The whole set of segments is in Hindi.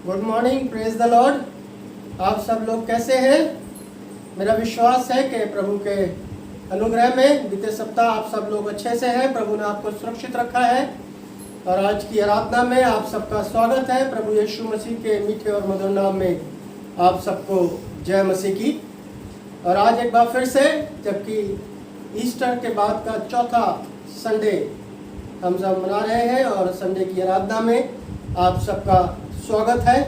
Good morning, praise the Lord. आप सब लोग कैसे हैं? मेरा विश्वास है कि प्रभु के अनुग्रह में बीते सप्ताह आप सब लोग अच्छे से हैं। प्रभु ने आपको सुरक्षित रखा है और आज की आराधना में आप सबका स्वागत है। प्रभु यीशु मसीह के मीठे और मधुर नाम में आप सबको जय मसीह की। और आज एक बार फिर से, जबकि ईस्टर के बाद का चौथा संडे हम सब मना रहे हैं और संडे की आराधना में आप सबका स्वागत है।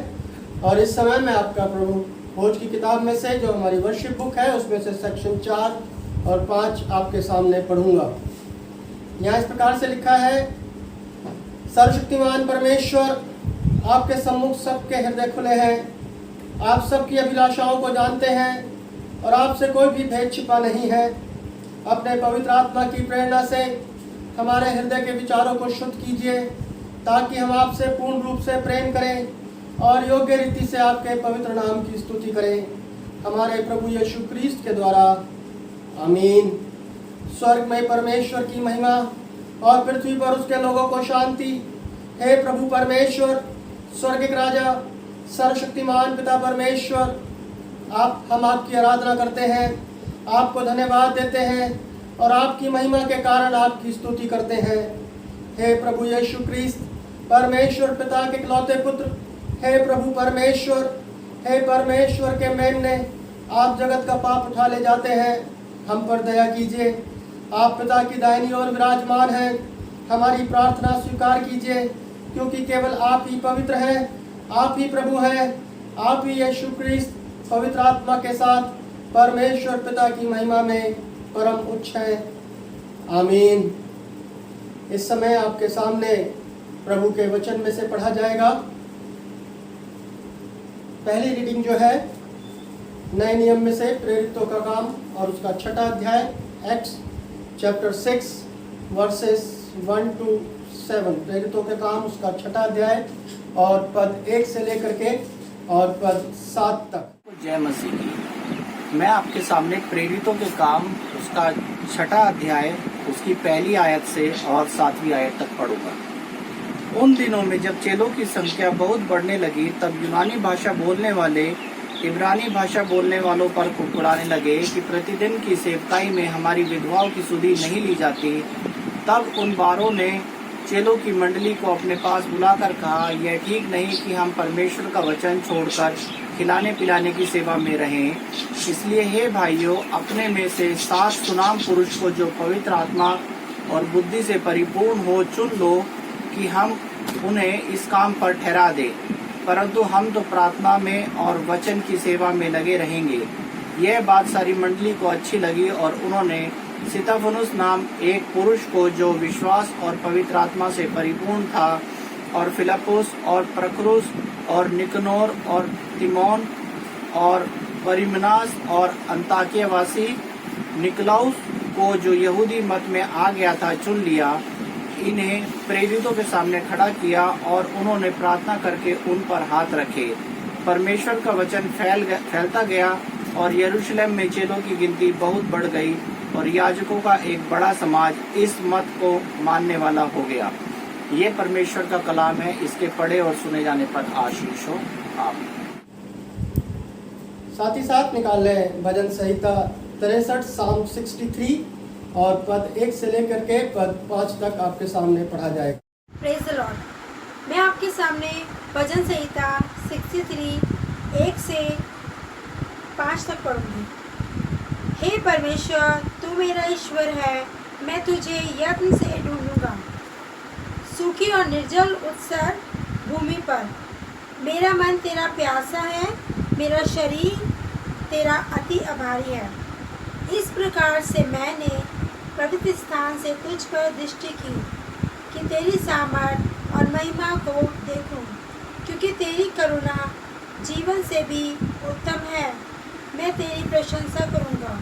और इस समय मैं आपका प्रभु भोज की किताब में से, जो हमारी वर्शिप बुक है, उसमें से सेक्शन 4 और 5 आपके सामने पढ़ूंगा। यहाँ इस प्रकार से लिखा है, सर्वशक्तिमान परमेश्वर, आपके सम्मुख सबके हृदय खुले हैं। आप सबकी अभिलाषाओं को जानते हैं और आपसे कोई भी भेद छिपा नहीं है। अपने पवित्र आत्मा की प्रेरणा से हमारे हृदय के विचारों को शुद्ध कीजिए, ताकि हम आपसे पूर्ण रूप से प्रेम करें और योग्य रीति से आपके पवित्र नाम की स्तुति करें, हमारे प्रभु यीशु क्रिस्त के द्वारा। आमीन। स्वर्ग में परमेश्वर की महिमा और पृथ्वी पर उसके लोगों को शांति। हे प्रभु परमेश्वर, स्वर्गिक राजा, सर्वशक्तिमान पिता परमेश्वर, हम आपकी आराधना करते हैं, आपको धन्यवाद देते हैं और आपकी महिमा के कारण आपकी स्तुति करते हैं। हे प्रभु यीशु क्रिस्त, परमेश्वर पिता के इकलौते पुत्र, हे प्रभु परमेश्वर, हे परमेश्वर के मेमने, आप जगत का पाप उठा ले जाते हैं, हम पर दया कीजिए। आप पिता की दाहिनी ओर विराजमान हैं, हमारी प्रार्थना स्वीकार कीजिए, क्योंकि केवल आप ही पवित्र हैं, आप ही प्रभु हैं, आप ही यीशु क्रिस्त पवित्र आत्मा के साथ परमेश्वर पिता की महिमा में परम उच्च है। आमीन। इस समय आपके सामने प्रभु के वचन में से पढ़ा जाएगा। पहली रीडिंग जो है नए नियम में से प्रेरितों का काम और उसका 6वां अध्याय, एक्ट्स चैप्टर 6 वर्सेस 1 to 7। प्रेरितों के काम उसका 6वां अध्याय और पद 1 से लेकर के और पद 7 तक। जय मसीह की। मैं आपके सामने प्रेरितों के काम उसका 6वां अध्याय उसकी पहली आयत से और 7वीं आयत तक पढ़ूंगा। उन दिनों में जब चेलों की संख्या बहुत बढ़ने लगी, तब यूनानी भाषा बोलने वाले इब्रानी भाषा बोलने वालों पर कुड़कुड़ाने लगे कि प्रतिदिन की सेवकाई में हमारी विधवाओं की सुधि नहीं ली जाती। तब उन बारों ने चेलों की मंडली को अपने पास बुलाकर कहा, यह ठीक नहीं कि हम परमेश्वर का वचन छोड़कर खिलाने पिलाने की सेवा में रहें। इसलिए हे भाइयों, अपने में से 7 सुनाम पुरुष को जो पवित्र आत्मा और बुद्धि से परिपूर्ण हो चुन लो कि हम उन्हें इस काम पर ठहरा दें। परंतु हम तो प्रार्थना में और वचन की सेवा में लगे रहेंगे। यह बात सारी मंडली को अच्छी लगी और उन्होंने स्तिफनुस नाम एक पुरुष को, जो विश्वास और पवित्र आत्मा से परिपूर्ण था, और फिलिप्पुस और प्रखरुस और निकनोर और तिमोन और परिमनास और अंताकियावासी निकलाउस को, जो यहूदी मत में आ गया था, चुन लिया। इन्हें प्रेरितों के सामने खड़ा किया और उन्होंने प्रार्थना करके उन पर हाथ रखे। परमेश्वर का वचन फैलता गया और यरूशलेम में चेलों की गिनती बहुत बढ़ गई और याजकों का एक बड़ा समाज इस मत को मानने वाला हो गया। ये परमेश्वर का कलाम है, इसके पढ़े और सुने जाने पर आशीष हो। आमीन। साथ ही साथ निकाल लें भजन संहिता 63 साम 63 और पद 1 से लेकर के पद 5 तक आपके सामने पढ़ा जाएगा। Praise the Lord. मैं आपके सामने भजन संहिता 63 1 से 5 तक पढ़ूंगी। हे परमेश्वर, तू मेरा ईश्वर है, मैं तुझे यत्न से ढूंढूंगा। सूखी और निर्जल उत्सर भूमि पर मेरा मन तेरा प्यासा है, मेरा शरीर तेरा अति आभारी है। इस प्रकार से मैंने पवित्र स्थान से तुझ पर दृष्टि की कि तेरी सामर्थ और महिमा को देखूं, क्योंकि तेरी करुणा जीवन से भी उत्तम है। मैं तेरी प्रशंसा करूंगा।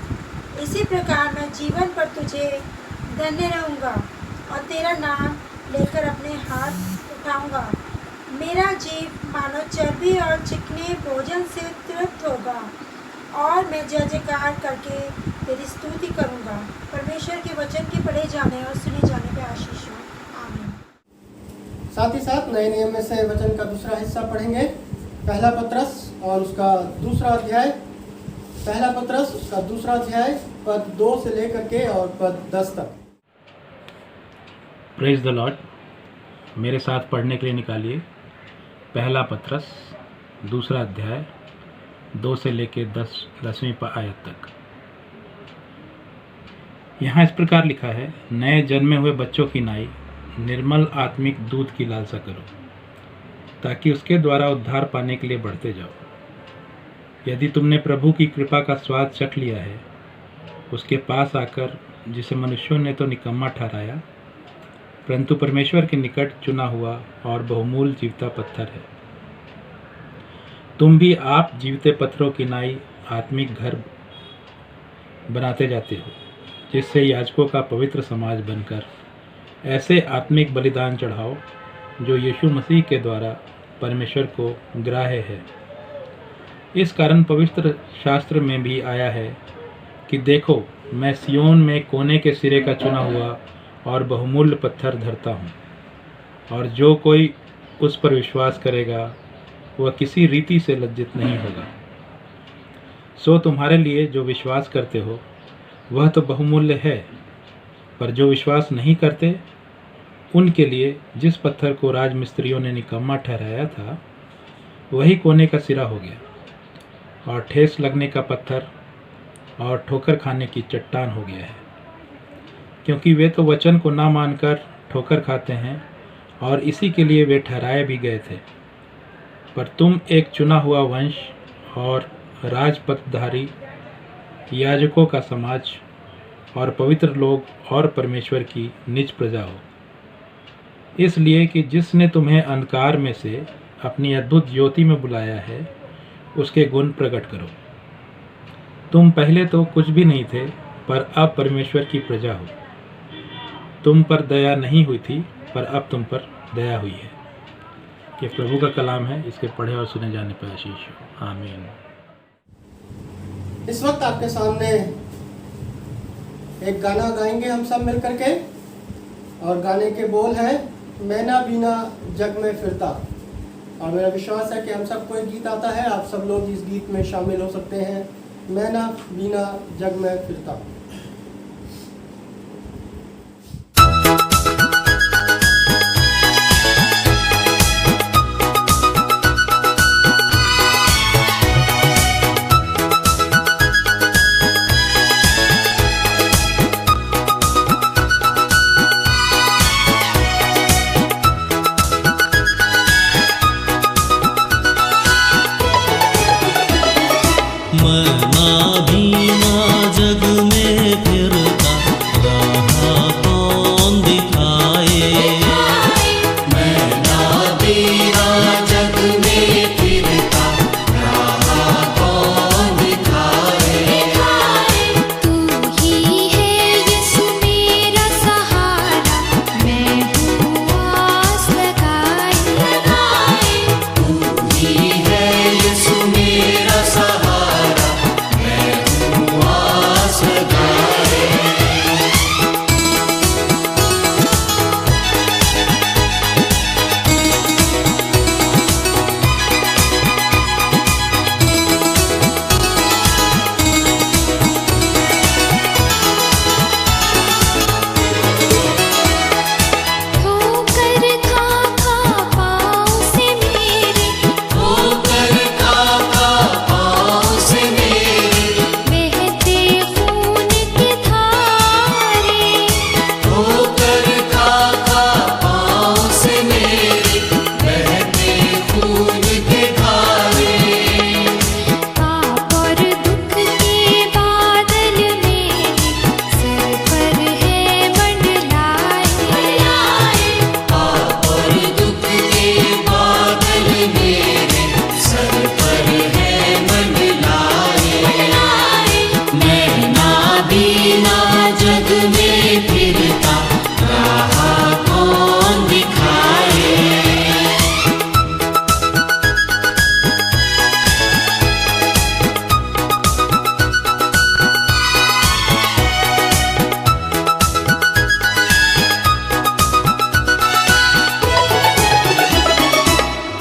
इसी प्रकार मैं जीवन पर तुझे धन्य रहूंगा और तेरा नाम लेकर अपने हाथ उठाऊंगा। मेरा जीव मानो चर्बी और चिकने भोजन से तृप्त होगा और मैं जय जयकार करके तेरी स्तुति करूंगा। परमेश्वर के वचन के पढ़े जाने और सुने जाने पे आशीष हो। आमीन। साथ ही साथ नए नियम में से वचन का दूसरा हिस्सा पढ़ेंगे। पहला पत्रस और उसका दूसरा अध्याय, पहला पत्रस उसका दूसरा अध्याय पद 2 से लेकर के और पद 10 तक। Praise the Lord. मेरे साथ पढ़ने के लिए निकालिए पहला पत्रस दूसरा अध्याय 2 से लेकर 10वीं आयत तक। यहाँ इस प्रकार लिखा है, नए जन्मे हुए बच्चों की नाई निर्मल आत्मिक दूध की लालसा करो, ताकि उसके द्वारा उद्धार पाने के लिए बढ़ते जाओ। यदि तुमने प्रभु की कृपा का स्वाद चख लिया है, उसके पास आकर, जिसे मनुष्यों ने तो निकम्मा ठहराया, परंतु परमेश्वर के निकट चुना हुआ और बहुमूल्य जीवता पत्थर है। तुम भी आप जीवते पत्थरों की नाई आत्मिक घर बनाते जाते हो, जिससे याजकों का पवित्र समाज बनकर ऐसे आत्मिक बलिदान चढ़ाओ जो यीशु मसीह के द्वारा परमेश्वर को ग्राह्य है। इस कारण पवित्र शास्त्र में भी आया है कि देखो, मैं सियोन में कोने के सिरे का चुना हुआ और बहुमूल्य पत्थर धरता हूँ, और जो कोई उस पर विश्वास करेगा वह किसी रीति से लज्जित नहीं होगा। सो तुम्हारे लिए जो विश्वास करते हो वह तो बहुमूल्य है, पर जो विश्वास नहीं करते उनके लिए जिस पत्थर को राजमिस्त्रियों ने निकम्मा ठहराया था, वही कोने का सिरा हो गया और ठेस लगने का पत्थर और ठोकर खाने की चट्टान हो गया है। क्योंकि वे तो वचन को ना मानकर ठोकर खाते हैं, और इसी के लिए वे ठहराए भी गए थे। पर तुम एक चुना हुआ वंश और राजपथधारी याजकों का समाज और पवित्र लोग और परमेश्वर की निज प्रजा हो, इसलिए कि जिसने तुम्हें अंधकार में से अपनी अद्भुत ज्योति में बुलाया है, उसके गुण प्रकट करो। तुम पहले तो कुछ भी नहीं थे, पर अब परमेश्वर की प्रजा हो। तुम पर दया नहीं हुई थी, पर अब तुम पर दया हुई है। ये प्रभु का कलाम है, इसके पढ़े और सुने जाने पर आशीष हो। आमीन। इस वक्त आपके सामने एक गाना गाएंगे हम सब मिलकर के, और गाने के बोल हैं, मैना बिना जग में फिरता। और मेरा विश्वास है कि हम सबको एक गीत आता है, आप सब लोग इस गीत में शामिल हो सकते हैं। मैना बिना जग में फिरता।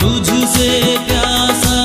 तुझसे प्यासा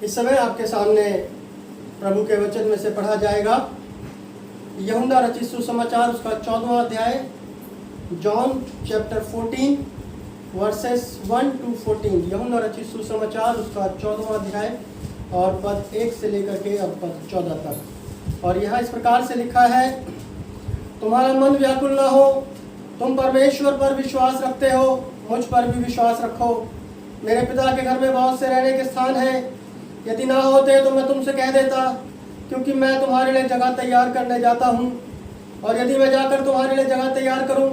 इस समय आपके सामने प्रभु के वचन में से पढ़ा जाएगा यूहन्ना रचित सुसमाचार उसका 14वां अध्याय, जॉन चैप्टर 14 वर्सेस 1 to 14। यूहन्ना रचित सुसमाचार उसका 14वां अध्याय और पद 1 से लेकर के और पद 14 तक। और यहाँ इस प्रकार से लिखा है, तुम्हारा मन व्याकुल न हो, तुम परमेश्वर पर विश्वास रखते हो, मुझ पर भी विश्वास रखो। मेरे पिता के घर में बहुत से रहने के स्थान हैं, यदि ना होते तो मैं तुमसे कह देता, क्योंकि मैं तुम्हारे लिए जगह तैयार करने जाता हूँ। और यदि मैं जाकर तुम्हारे लिए जगह तैयार करूँ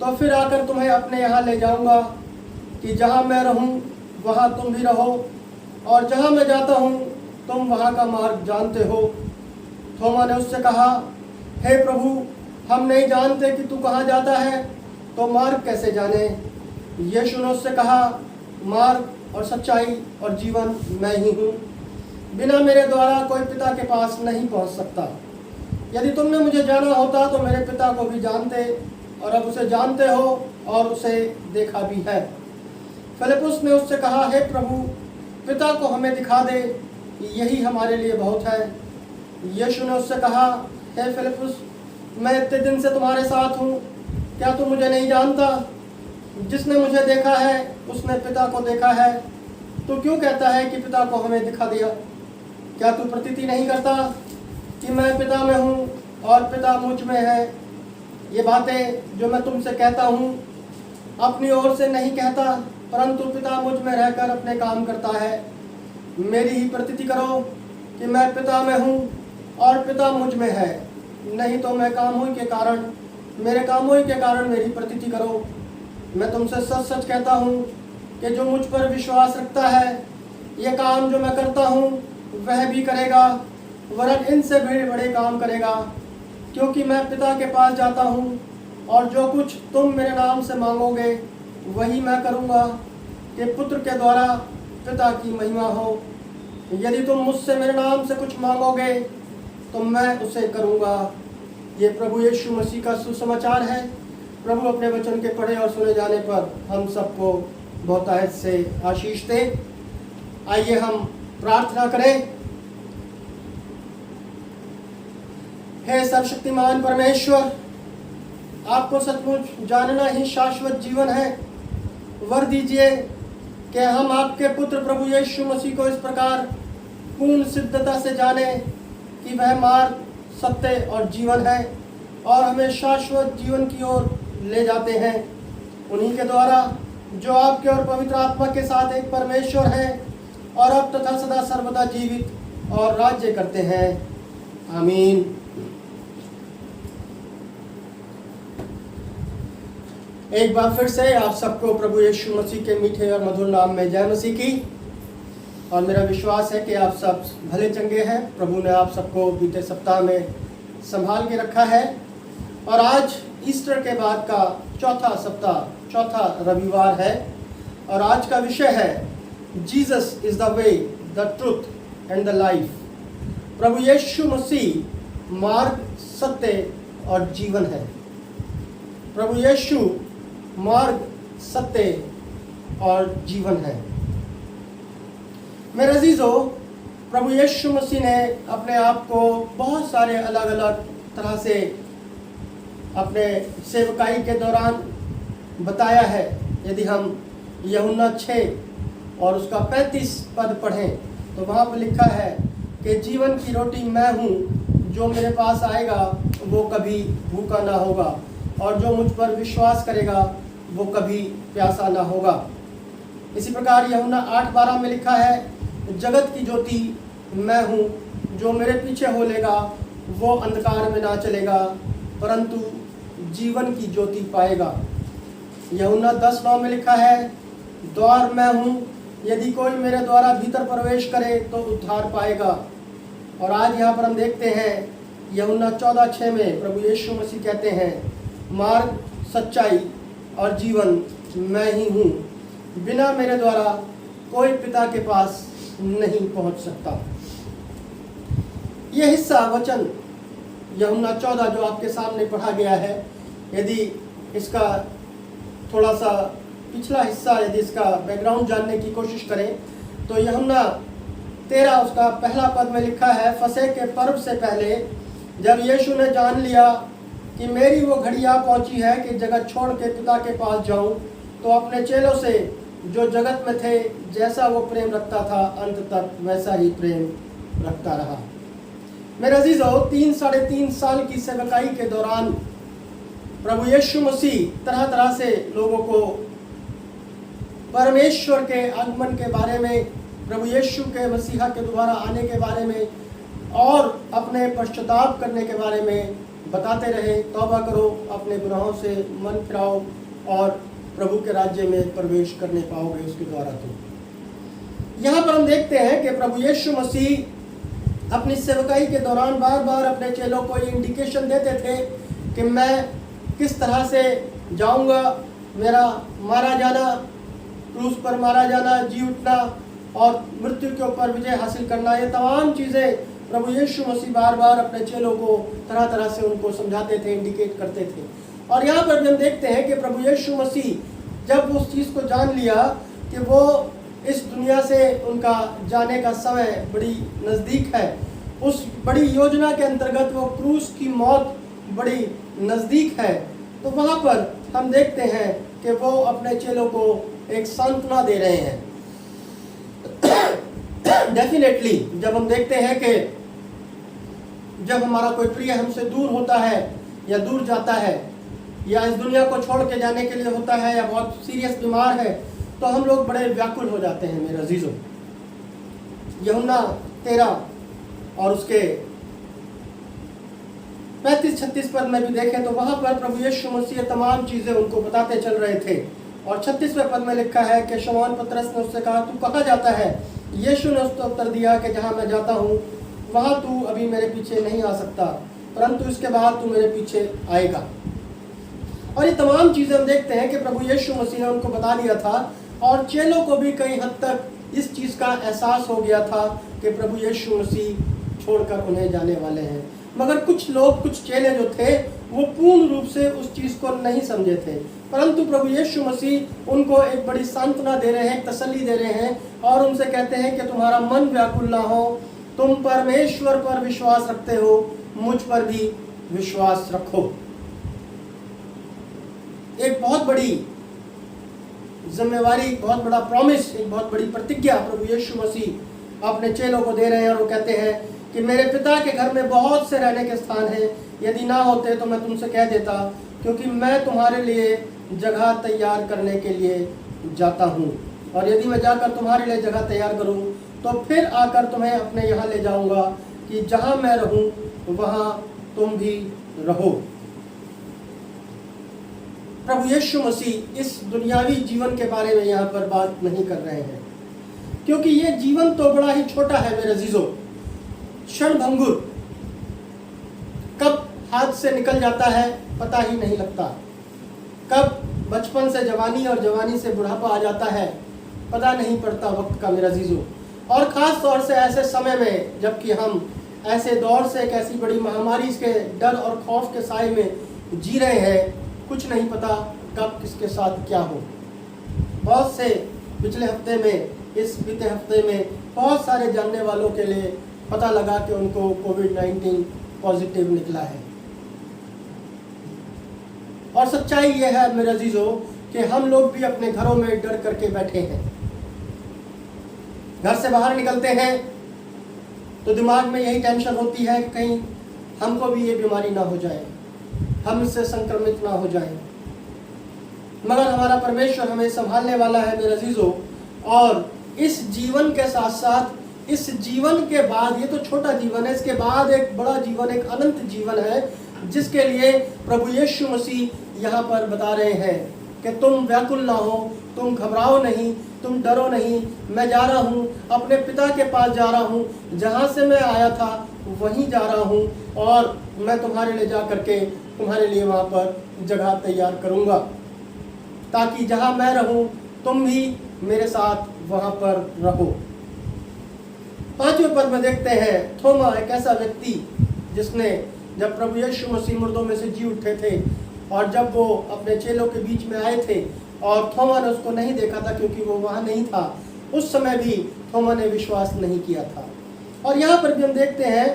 तो फिर आकर तुम्हें अपने यहाँ ले जाऊँगा, कि जहाँ मैं रहूँ वहाँ तुम भी रहो, और जहाँ मैं जाता हूँ तुम वहाँ का मार्ग जानते हो। थोमा ने उससे कहा, हे प्रभु, हम नहीं जानते कि तू कहाँ जाता है, तो मार्ग कैसे जाने? यीशु ने उससे कहा, मार्ग और सच्चाई और जीवन मैं ही हूँ। बिना मेरे द्वारा कोई पिता के पास नहीं पहुँच सकता। यदि तुमने मुझे जाना होता तो मेरे पिता को भी जानते, और अब उसे जानते हो और उसे देखा भी है। फिलिप्पुस ने उससे कहा, हे प्रभु, पिता को हमें दिखा दे, यही हमारे लिए बहुत है। यीशु ने उससे कहा, हे फिलिप्पुस, मैं इतने दिन से तुम्हारे साथ हूँ, क्या तू मुझे नहीं जानता? जिसने मुझे देखा है उसने पिता को देखा है। तू क्यों कहता है कि पिता को हमें दिखा दिया? क्या तू प्रतीति नहीं करता कि मैं पिता में हूँ और पिता मुझ में है? ये बातें जो मैं तुमसे कहता हूँ अपनी ओर से नहीं कहता, परंतु पिता मुझ में रहकर अपने काम करता है। मेरी ही प्रतीति करो कि मैं पिता में हूँ और पिता मुझ में है, नहीं तो मेरे कामों के कारण मेरी प्रतीति करो। मैं तुमसे सच सच कहता हूँ कि जो मुझ पर विश्वास रखता है, ये काम जो मैं करता हूँ वह भी करेगा, वरन इनसे भी बड़े काम करेगा, क्योंकि मैं पिता के पास जाता हूँ। और जो कुछ तुम मेरे नाम से मांगोगे वही मैं करूँगा, कि पुत्र के द्वारा पिता की महिमा हो। यदि तुम मुझसे मेरे नाम से कुछ मांगोगे तो मैं उसे करूँगा। ये प्रभु यीशु मसीह का सुसमाचार है। प्रभु अपने वचन के पढ़े और सुने जाने पर हम सबको बहुतायत से आशीष दे। आइए हम प्रार्थना करें। हे सर्वशक्तिमान परमेश्वर, आपको सचमुच जानना ही शाश्वत जीवन है। वर दीजिए कि हम आपके पुत्र प्रभु यीशु मसीह को इस प्रकार पूर्ण सिद्धता से जाने कि वह मार्ग, सत्य और जीवन है, और हमें शाश्वत जीवन की ओर ले जाते हैं। उन्हीं के द्वारा जो आपके और पवित्र आत्मा के साथ एक परमेश्वर है और अब तथा सदा सर्वदा जीवित और राज्य करते हैं। आमीन। एक बार फिर से आप सबको प्रभु यीशु मसीह के मीठे और मधुर नाम में जय मसीह की। और मेरा विश्वास है कि आप सब भले चंगे हैं। प्रभु ने आप सबको बीते सप्ताह में संभाल के रखा है। और आज ईस्टर के बाद का चौथा रविवार है, और आज का विषय है Jesus is the way, the truth and the life. प्रभु यीशु मसीह मार्ग, सत्य और जीवन है। प्रभु यीशु मार्ग, सत्य और जीवन है। मेरे अजीजों, प्रभु यीशु मसीह ने अपने आप को बहुत सारे अलग अलग तरह से अपने सेवकाई के दौरान बताया है। यदि हम यूहन्ना 6 और उसका 35 पद पढ़ें तो वहाँ पर लिखा है कि जीवन की रोटी मैं हूँ, जो मेरे पास आएगा वो कभी भूखा ना होगा, और जो मुझ पर विश्वास करेगा वो कभी प्यासा ना होगा। इसी प्रकार यूहन्ना 8:12 में लिखा है, जगत की ज्योति मैं हूँ, जो मेरे पीछे हो लेगा वो अंधकार में ना चलेगा, परंतु जीवन की ज्योति पाएगा। यूहन्ना 10:9 में लिखा है, द्वार मैं हूँ, यदि कोई मेरे द्वारा भीतर प्रवेश करे तो उद्धार पाएगा। और आज यहाँ पर हम देखते हैं यूहन्ना 14:6 में प्रभु यीशु मसीह कहते हैं, मार्ग, सच्चाई और जीवन मैं ही हूँ, बिना मेरे द्वारा कोई पिता के पास नहीं पहुँच सकता। यह हिस्सा वचन यूहन्ना 14 जो आपके सामने पढ़ा गया है, यदि इसका थोड़ा सा पिछला हिस्सा, यदि इसका बैकग्राउंड जानने की कोशिश करें तो यूहन्ना 13 उसका पहला पद में लिखा है, फसह के पर्व से पहले जब यीशु ने जान लिया कि मेरी वो घड़ी आ पहुंची है कि जगत छोड़ के पिता के पास जाऊं, तो अपने चेलों से जो जगत में थे जैसा वो प्रेम रखता था अंत तक वैसा ही प्रेम रखता रहा। मेरे अजीजों, 3-3.5 साल की सेवकाई के दौरान प्रभु यीशु मसीह तरह तरह से लोगों को परमेश्वर के आगमन के बारे में, प्रभु यीशु के मसीहा के दोबारा आने के बारे में और अपने पश्चाताप करने के बारे में बताते रहे। तौबा करो, अपने गुनाहों से मन फिराओ और प्रभु के राज्य में प्रवेश करने पाओगे उसके द्वारा। तो यहाँ पर हम देखते हैं कि प्रभु यीशु मसीह अपनी सेवकाई के दौरान बार बार अपने चेलों को ये इंडिकेशन देते थे कि मैं किस तरह से जाऊंगा, मेरा मारा जाना, क्रूस पर मारा जाना, जी उठना और मृत्यु के ऊपर विजय हासिल करना, ये तमाम चीज़ें प्रभु यीशु मसीह बार बार अपने चेलों को तरह तरह से उनको समझाते थे, इंडिकेट करते थे। और यहाँ पर भी हम देखते हैं कि प्रभु यीशु मसीह जब उस चीज़ को जान लिया कि वो इस दुनिया से उनका जाने का समय बड़ी नज़दीक है, उस बड़ी योजना के अंतर्गत वो क्रूस की मौत बड़ी नज़दीक है, तो वहाँ पर हम देखते हैं कि वो अपने चेलों को एक सांत्वना दे रहे हैं। डेफिनेटली जब हम देखते हैं कि जब हमारा कोई प्रिय हमसे दूर होता है या दूर जाता है या इस दुनिया को छोड़ के जाने के लिए होता है या बहुत सीरियस बीमार है, तो हम लोग बड़े व्याकुल हो जाते हैं। मेरे अजीजों, यूहन्ना 13 और उसके 35-36 पद में भी देखें तो वहाँ पर प्रभु यीशु मसीह तमाम चीज़ें उनको बताते चल रहे थे। और 36वें पद में लिखा है कि शमौन पतरस ने उससे कहा, तू कहाँ जाता है? यीशु ने उसको उत्तर दिया कि जहाँ मैं जाता हूँ वहाँ तू अभी मेरे पीछे नहीं आ सकता, परंतु इसके बाद तू मेरे पीछे आएगा। और ये तमाम चीज़ें हम देखते हैं कि प्रभु यीशु मसीह ने उनको बता दिया था और चेलों को भी कई हद तक इस चीज़ का एहसास हो गया था कि प्रभु यीशु मसीह छोड़कर उन्हें जाने वाले हैं। मगर कुछ लोग, कुछ चेले जो थे वो पूर्ण रूप से उस चीज़ को नहीं समझे थे, परंतु प्रभु यीशु मसीह उनको एक बड़ी सांत्वना दे रहे हैं, तसल्ली दे रहे हैं और उनसे कहते हैं कि तुम्हारा मन व्याकुल ना हो, तुम परमेश्वर पर विश्वास रखते हो, मुझ पर भी विश्वास रखो। एक बहुत बड़ी जिम्मेवारी, बहुत बड़ा प्रॉमिस, एक बहुत बड़ी प्रतिज्ञा प्रभु यीशु मसीह अपने चेलों को दे रहे हैं और वो कहते हैं कि मेरे पिता के घर में बहुत से रहने के स्थान हैं, यदि ना होते तो मैं तुमसे कह देता, क्योंकि मैं तुम्हारे लिए जगह तैयार करने के लिए जाता हूँ, और यदि मैं जाकर तुम्हारे लिए जगह तैयार करूँ तो फिर आकर तुम्हें अपने यहाँ ले जाऊँगा कि जहाँ मैं रहूँ वहाँ तुम भी रहो। प्रभु यीशु मसीह इस दुनियावी जीवन के बारे में यहाँ पर बात नहीं कर रहे हैं, क्योंकि ये जीवन तो बड़ा ही छोटा है मेरे अजीजों, क्षणभंगुर, कब हाथ से निकल जाता है पता ही नहीं लगता, कब बचपन से जवानी और जवानी से बुढ़ापा आ जाता है पता नहीं पड़ता वक्त का मेरे अजीजों। और ख़ास तौर से ऐसे समय में जबकि हम ऐसे दौर से, एक ऐसी बड़ी महामारी के डर और खौफ के साए में जी रहे हैं, कुछ नहीं पता कब किसके साथ क्या हो। बहुत से पिछले हफ्ते में, इस बीते हफ्ते में बहुत सारे जानने वालों के लिए पता लगा कि उनको कोविड-19 पॉजिटिव निकला है। और सच्चाई यह है मेरे अजीजों कि हम लोग भी अपने घरों में डर करके बैठे हैं। घर से बाहर निकलते हैं तो दिमाग में यही टेंशन होती है कि कहीं हमको भी ये बीमारी ना हो जाए, हम इससे संक्रमित ना हो जाए। मगर हमारा परमेश्वर हमें संभालने वाला है मेरे अजीजों। और इस जीवन के साथ साथ इस जीवन के बाद, ये तो छोटा जीवन है, इसके बाद एक बड़ा जीवन, एक अनंत जीवन है जिसके लिए प्रभु यीशु मसीह यहाँ पर बता रहे हैं कि तुम व्याकुल ना हो, तुम घबराओ नहीं, तुम डरो नहीं, मैं जा रहा हूँ, अपने पिता के पास जा रहा हूँ, जहाँ से मैं आया था वहीं जा रहा हूँ और मैं तुम्हारे लिए जा करके तुम्हारे लिए वहाँ पर जगह तैयार करूँगा, ताकि जहाँ मैं रहूँ तुम भी मेरे साथ वहाँ पर रहो। 5वें पद में देखते हैं थोमा, एक ऐसा व्यक्ति जिसने जब प्रभु यीशु मसीह मुर्दों में से जी उठे थे और जब वो अपने चेलों के बीच में आए थे और थोमा ने उसको नहीं देखा था क्योंकि वो वहाँ नहीं था, उस समय भी थोमा ने विश्वास नहीं किया था। और यहाँ पर भी हम देखते हैं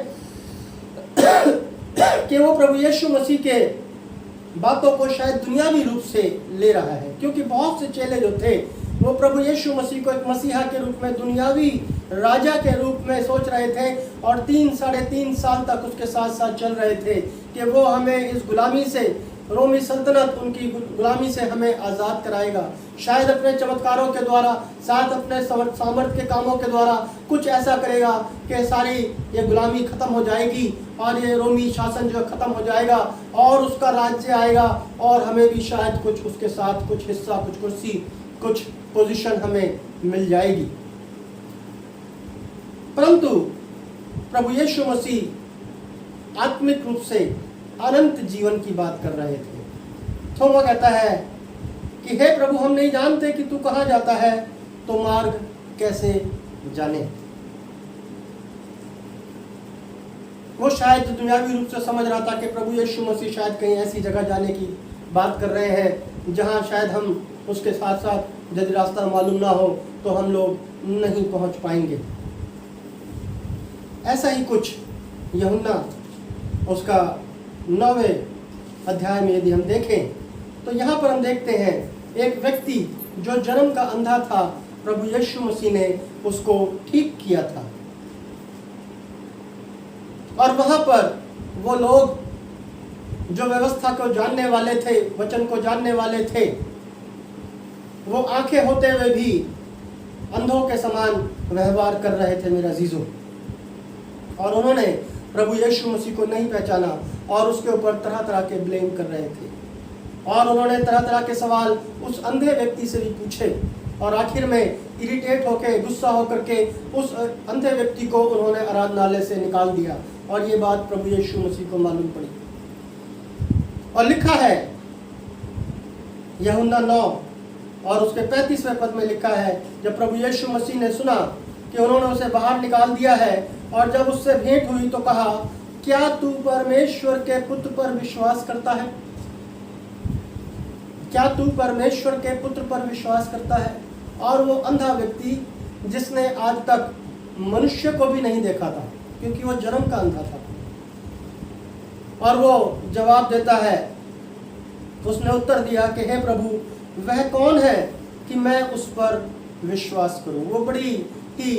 कि वो प्रभु यीशु मसीह के बातों को शायद दुनियावी रूप से ले रहा है, क्योंकि बहुत से चेले जो थे वो प्रभु यीशु मसीह को एक मसीहा के रूप में, दुनियावी राजा के रूप में सोच रहे थे और 3-3.5 साल तक उसके साथ साथ चल रहे थे कि वो हमें इस गुलामी से, रोमी सल्तनत उनकी गुलामी से हमें आज़ाद कराएगा। शायद अपने चमत्कारों के द्वारा, साथ अपने सामर्थ्य के कामों के द्वारा कुछ ऐसा करेगा कि सारी ये गुलामी ख़त्म हो जाएगी और ये रोमी शासन जो ख़त्म हो जाएगा और उसका राज्य आएगा और हमें भी शायद कुछ उसके साथ कुछ हिस्सा, कुछ कुर्सी, कुछ पोजीशन हमें मिल जाएगी। परंतु प्रभु यीशु मसीह आत्मिक रूप से अनंत जीवन की बात कर रहे थे। थोमा कहता है कि हे प्रभु, हम नहीं जानते कि तू कहाँ जाता है, तो मार्ग कैसे जाने। वो शायद दुनियावी रूप से समझ रहा था कि प्रभु यीशु मसीह शायद कहीं ऐसी जगह जाने की बात कर रहे हैं जहाँ शायद हम उसके साथ साथ यदि रास्ता मालूम ना हो तो हम लोग नहीं पहुँच पाएंगे। ऐसा ही कुछ यूहन्ना उसका 9वें अध्याय में यदि हम देखें तो यहाँ पर हम देखते हैं एक व्यक्ति जो जन्म का अंधा था, प्रभु यीशु मसीह ने उसको ठीक किया था। और वहाँ पर वो लोग जो व्यवस्था को जानने वाले थे, वचन को जानने वाले थे, वो आंखें होते हुए भी अंधों के समान व्यवहार कर रहे थे मेरा अजीजों। और उन्होंने प्रभु यीशु मसीह को नहीं पहचाना और उसके ऊपर तरह तरह के ब्लेम कर रहे थे और उन्होंने तरह तरह के सवाल उस अंधे व्यक्ति से भी पूछे और आखिर में इरिटेट होकर, गुस्सा होकर के उस अंधे व्यक्ति को उन्होंने आराधनालय से निकाल दिया। और ये बात प्रभु यीशु मसीह को मालूम पड़ी और लिखा है यूहन्ना 9 और उसके 35वें पद में लिखा है, जब प्रभु यीशु मसीह ने सुना कि उन्होंने उसे बाहर निकाल दिया है और जब उससे भेंट हुई तो कहा, क्या तू परमेश्वर के पुत्र पर विश्वास करता है? क्या तू परमेश्वर के पुत्र पर विश्वास करता है? और वो अंधा व्यक्ति जिसने आज तक मनुष्य को भी नहीं देखा था, क्योंकि वो जन्म का अंधा था, और वो जवाब देता है, उसने उत्तर दिया कि हे प्रभु, वह कौन है कि मैं उस पर विश्वास करूं? वो बड़ी ही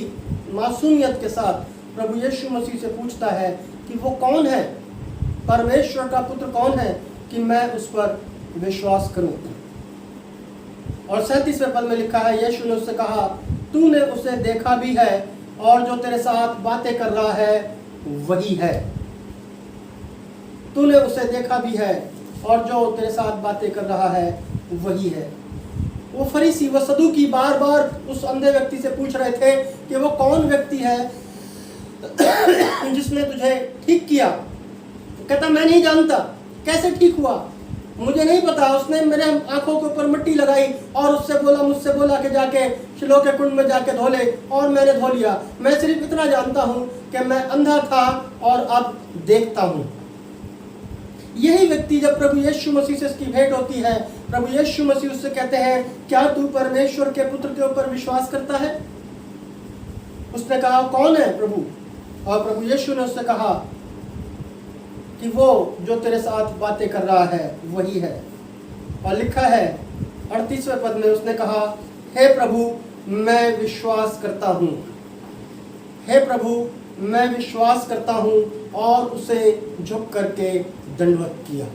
मासूमियत के साथ प्रभु यीशु मसीह से पूछता है कि वो कौन है, परमेश्वर का पुत्र कौन है कि मैं उस पर विश्वास करूं। और 37वें पद में लिखा है, यीशु ने उससे कहा, तूने उसे देखा भी है और जो तेरे साथ बातें कर रहा है वही है। तूने उसे देखा भी है और जो तेरे साथ बातें कर रहा है वही है। वो फरीसी, वो सदूकी बार बार उस अंधे व्यक्ति से पूछ रहे थे कि वो कौन व्यक्ति है जिसने तुझे ठीक किया। कहता, मैं नहीं जानता, कैसे ठीक हुआ मुझे नहीं पता। उसने मेरे आंखों के ऊपर मिट्टी लगाई और मुझसे बोला कि जाके शिलोह के कुंड में जाके धो ले, और मैंने धो लिया। मैं सिर्फ इतना जानता हूँ कि मैं अंधा था और अब देखता हूँ। यही व्यक्ति जब प्रभु यीशु मसीह से इसकी भेंट होती है, प्रभु यीशु मसीह उससे कहते हैं, क्या तू परमेश्वर के पुत्र के ऊपर विश्वास करता है? उसने कहा, कौन है प्रभु? और प्रभु यीशु ने उससे कहा कि वो जो तेरे साथ बातें कर रहा है वही है। और लिखा है 38वें पद में, उसने कहा, हे प्रभु, मैं विश्वास करता हूँ। हे प्रभु, मैं विश्वास करता हूँ। और उसे झुक करके दंडवत किया।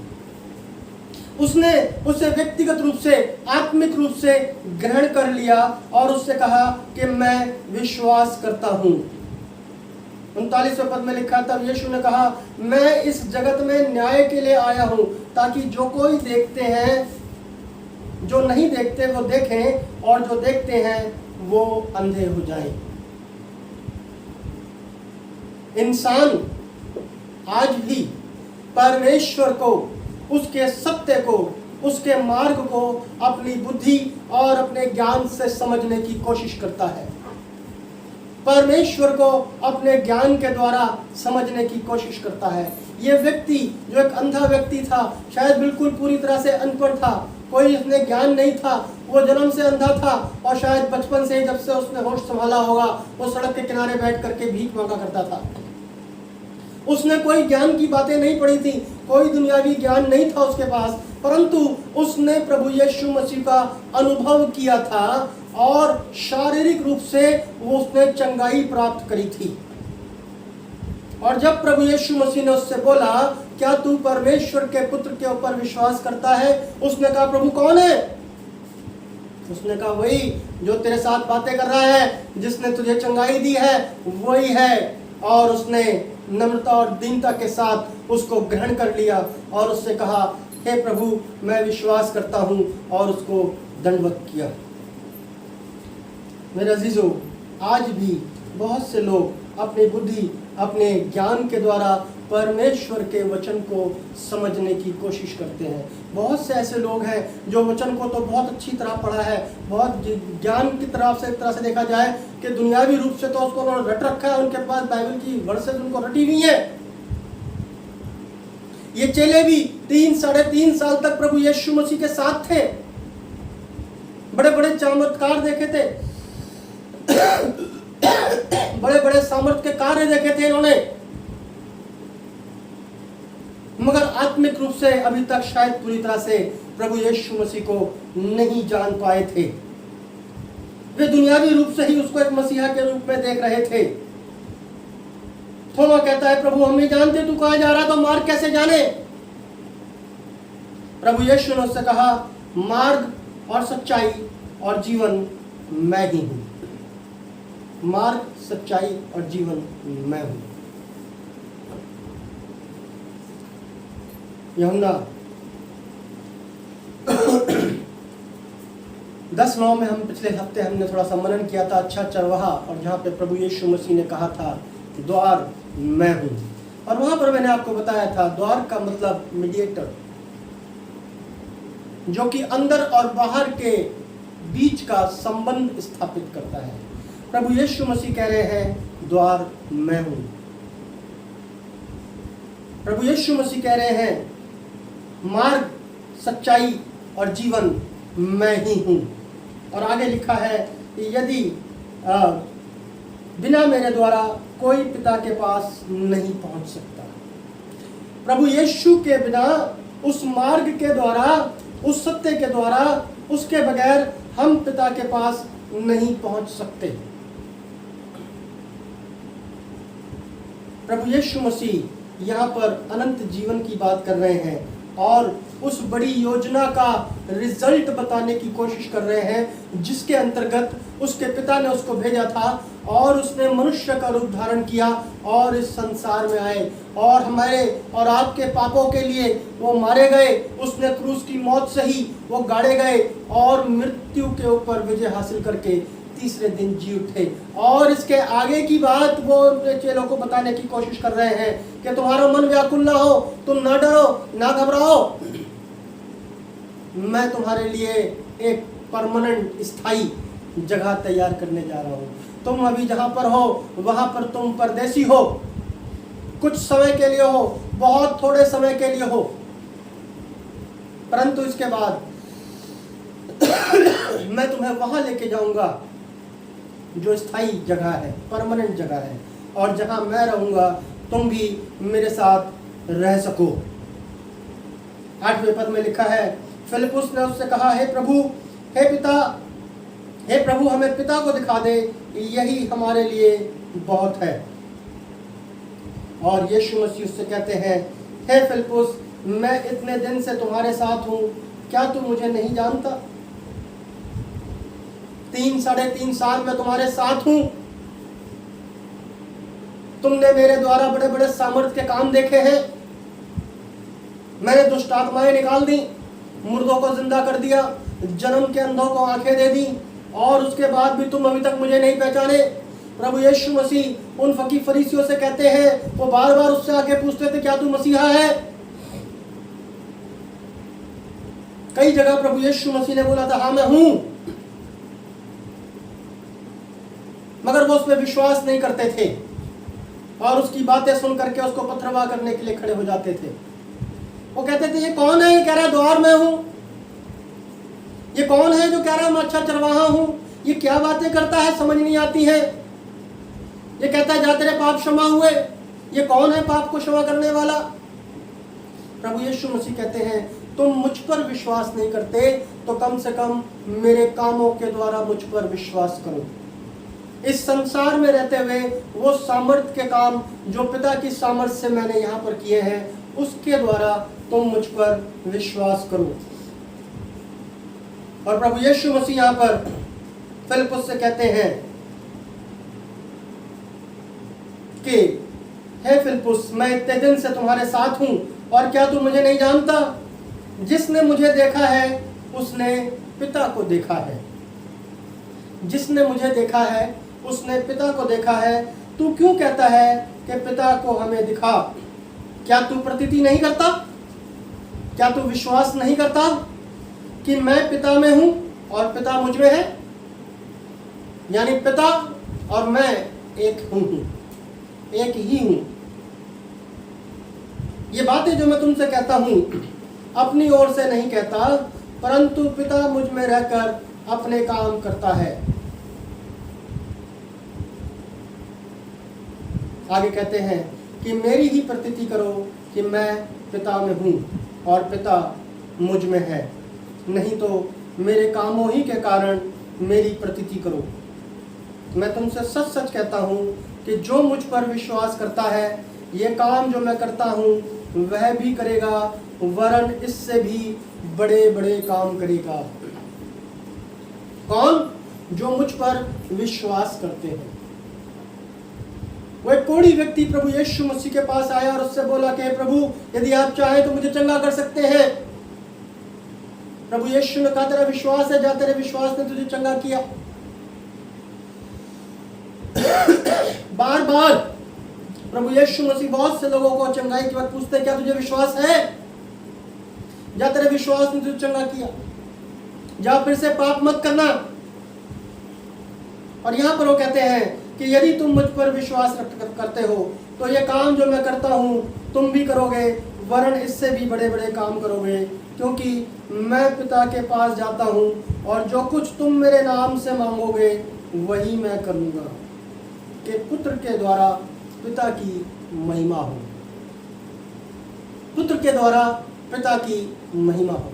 उसने उसे व्यक्तिगत रूप से, आत्मिक रूप से ग्रहण कर लिया और उससे कहा कि मैं विश्वास करता हूँ। 39वें पद में लिखा, तब यीशु ने कहा, मैं इस जगत में न्याय के लिए आया हूँ, ताकि जो कोई देखते हैं, जो नहीं देखते वो देखें, और जो देखते हैं वो अंधे हो जाएं। इंसान आज भी परमेश्वर को, उसके सत्य को, उसके मार्ग को अपनी बुद्धि और अपने ज्ञान से समझने की कोशिश करता है। परमेश्वर को अपने ज्ञान के द्वारा समझने की कोशिश करता है। ये व्यक्ति जो एक अंधा व्यक्ति था, शायद बिल्कुल पूरी तरह से अनपढ़ था, कोई इसमें ज्ञान नहीं था, वो जन्म से अंधा था और शायद बचपन से ही जब से उसने होश संभाला होगा वो सड़क के किनारे बैठ करके भीख मांगा करता था। उसने कोई ज्ञान की बातें नहीं पढ़ी थी, कोई दुनियावी ज्ञान नहीं था उसके पास, परंतु उसने प्रभु यीशु मसीह का अनुभव किया था और शारीरिक रूप से वो उसने चंगाई प्राप्त करी थी। और जब प्रभु यीशु मसीह ने उससे बोला, क्या तू परमेश्वर के पुत्र के ऊपर विश्वास करता है? उसने कहा, प्रभु कौन है? उसने कहा, वही जो तेरे साथ बातें कर रहा है, जिसने तुझे चंगाई दी है, वही है। और उसने नम्रता और दीनता के साथ उसको ग्रहण कर लिया और उससे कहा, हे प्रभु मैं विश्वास करता हूं, और उसको दंडवत किया। मेरे अजीजों, आज भी बहुत से लोग अपनी बुद्धि, अपने ज्ञान के द्वारा परमेश्वर के वचन को समझने की कोशिश करते हैं। बहुत से ऐसे लोग हैं जो वचन को तो बहुत अच्छी तरह पढ़ा है, बहुत ज्ञान की तरफ से, एक तरह से देखा जाए कि दुनियावी रूप से तो उसको उन्होंने रट रखा है, उनके पास बाइबल की वर्सेस उनको रटी हुई है। ये चेले भी 3-3.5 साल तक प्रभु यीशु मसीह के साथ थे, बड़े बड़े चमत्कार देखे थे, बड़े बड़े सामर्थ्य के कार्य देखे थे इन्होंने, मगर आत्मिक रूप से अभी तक शायद पूरी तरह से प्रभु यीशु मसीह को नहीं जान पाए थे। वे दुनियावी रूप से ही उसको एक मसीहा के रूप में देख रहे थे। थोमा कहता है, प्रभु हम नहीं जानते तू कहां जा रहा, तो मार्ग कैसे जाने? प्रभु यीशु ने उससे कहा, मार्ग और सच्चाई और जीवन मैं ही हूं। मार्ग, सच्चाई और जीवन मैं हूं। यूहन्ना 10:9 में हम पिछले हफ्ते हमने थोड़ा सा मनन किया था, अच्छा चरवाहा, और जहाँ पे प्रभु यीशु मसीह ने कहा था द्वार मैं हूँ। और वहाँ पर मैंने आपको बताया था द्वार का मतलब मीडिएटर, जो कि अंदर और बाहर के बीच का संबंध स्थापित करता है। प्रभु यीशु मसीह कह रहे हैं द्वार मैं हूँ। प्रभु यीशु मसीह कह रहे हैं मार्ग, सच्चाई और जीवन मैं ही हूँ। और आगे लिखा है कि यदि बिना मेरे द्वारा कोई पिता के पास नहीं पहुंच सकता। प्रभु यीशु के बिना, उस मार्ग के द्वारा, उस सत्य के द्वारा, उसके बगैर हम पिता के पास नहीं पहुंच सकते। प्रभु यीशु मसीह यहाँ पर अनंत जीवन की बात कर रहे हैं और उस बड़ी योजना का रिजल्ट बताने की कोशिश कर रहे हैं, जिसके अंतर्गत उसके पिता ने उसको भेजा था और उसने मनुष्य का रूप धारण किया और इस संसार में आए और हमारे और आपके पापों के लिए वो मारे गए। उसने क्रूस की मौत सही, वो गाड़े गए और मृत्यु के ऊपर विजय हासिल करके तीसरे दिन जी उठे। और इसके आगे की बात वो अपने चेलों को बताने की कोशिश कर रहे हैं कि तुम्हारा मन व्याकुल ना हो, तुम ना डरो, ना घबराओ, मैं तुम्हारे लिए एक परमानेंट, स्थायी जगह तैयार करने जा रहा हूँ। तुम अभी जहाँ पर हो वहाँ पर तुम परदेसी हो, कुछ समय के लिए हो, बहुत थोड़े समय के लिए हो, परंतु इसके बाद मैं तुम्हें वहाँ लेके जाऊँगा जो स्थायी जगह है, परमानेंट जगह है, और जहाँ मैं रहूँगा तुम भी मेरे साथ रह सको। 8वें पद में लिखा है, फिलिप्पुस ने उससे कहा, हे प्रभु हमें पिता को दिखा दे, यही हमारे लिए बहुत है। और यीशु मसीह उससे कहते हैं, हे फिलिप्पुस, मैं इतने दिन से तुम्हारे साथ हूँ, क्या तू मुझे नहीं जानता? 3-3.5 साल में तुम्हारे साथ हूँ, तुमने मेरे द्वारा बड़े बड़े सामर्थ्य के काम देखे हैं। मैंने दुष्ट आत्माएं निकाल दी, मुर्दों को जिंदा कर दिया, जन्म के अंधों को आंखें दे दी, और उसके बाद भी तुम अभी तक मुझे नहीं पहचाने। प्रभु यीशु मसीह उन फरीसियों से कहते हैं, वो बार बार उससे आके पूछते थे, क्या तू मसीहा है? कई जगह प्रभु यीशु मसीह ने बोला था, हाँ मैं हूं, मगर वो उस पर विश्वास नहीं करते थे और उसकी बातें सुन करके उसको पथरवाह करने के लिए खड़े हो जाते थे। वो कहते थे, ये कौन है? ये कह रहा है द्वार मैं हूं। ये कौन है जो कह रहा है मैं अच्छा चरवाहा हूं? ये क्या बातें करता है, समझ नहीं आती है। ये कहता है जा तेरे पाप क्षमा हुए। ये कौन है पाप को क्षमा करने वाला? प्रभु यीशु मसीह कहते हैं तुम मुझ पर विश्वास नहीं करते तो कम से कम मेरे कामों के द्वारा मुझ पर विश्वास करो। इस संसार में रहते हुए वो सामर्थ्य के काम जो पिता की सामर्थ्य से मैंने यहाँ पर किए हैं उसके द्वारा तुम मुझ पर विश्वास करो। और प्रभु यीशु मसीह यहाँ पर फिलिप्पुस से कहते हैं कि हे फिलिप्पुस, मैं इतने दिन से तुम्हारे साथ हूं और क्या तू मुझे नहीं जानता? जिसने मुझे देखा है उसने पिता को देखा है। जिसने मुझे देखा है उसने पिता को देखा है। तू क्यों कहता है कि पिता को हमें दिखा? क्या तू प्रतीति नहीं करता? क्या तू विश्वास नहीं करता कि मैं पिता में हूं और पिता मुझ में है? यानी पिता और मैं एक हूं, एक ही हूं। ये बातें जो मैं तुमसे कहता हूं अपनी ओर से नहीं कहता, परंतु पिता मुझ में रहकर अपने काम करता है। आगे कहते हैं कि मेरी ही प्रतीति करो कि मैं पिता में हूं और पिता मुझ में है, नहीं तो मेरे कामों ही के कारण मेरी प्रतीति करो। मैं तुमसे सच सच कहता हूं कि जो मुझ पर विश्वास करता है ये काम जो मैं करता हूं वह भी करेगा, वरन इससे भी बड़े बड़े काम करेगा। कौन? जो मुझ पर विश्वास करते हैं। वो एक कोढ़ी व्यक्ति प्रभु यीशु मसीह के पास आया और उससे बोला कि प्रभु यदि आप चाहें तो मुझे चंगा कर सकते हैं। प्रभु यीशु ने कहा तेरा विश्वास है, जा तेरे विश्वास ने तुझे चंगा किया। बार बार प्रभु यीशु मसीह बहुत से लोगों को चंगाई के बाद पूछते हैं क्या तुझे विश्वास है? जा तेरे विश्वास ने तुझे चंगा किया, जा फिर से पाप मत करना। और यहां पर वो कहते हैं कि यदि तुम मुझ पर विश्वास करते हो तो ये काम जो मैं करता हूं तुम भी करोगे, वरन इससे भी बड़े बड़े काम करोगे, क्योंकि मैं पिता के पास जाता हूं और जो कुछ तुम मेरे नाम से मांगोगे वही मैं करूंगा, कि पुत्र के द्वारा पिता की महिमा हो। पुत्र के द्वारा पिता की महिमा हो।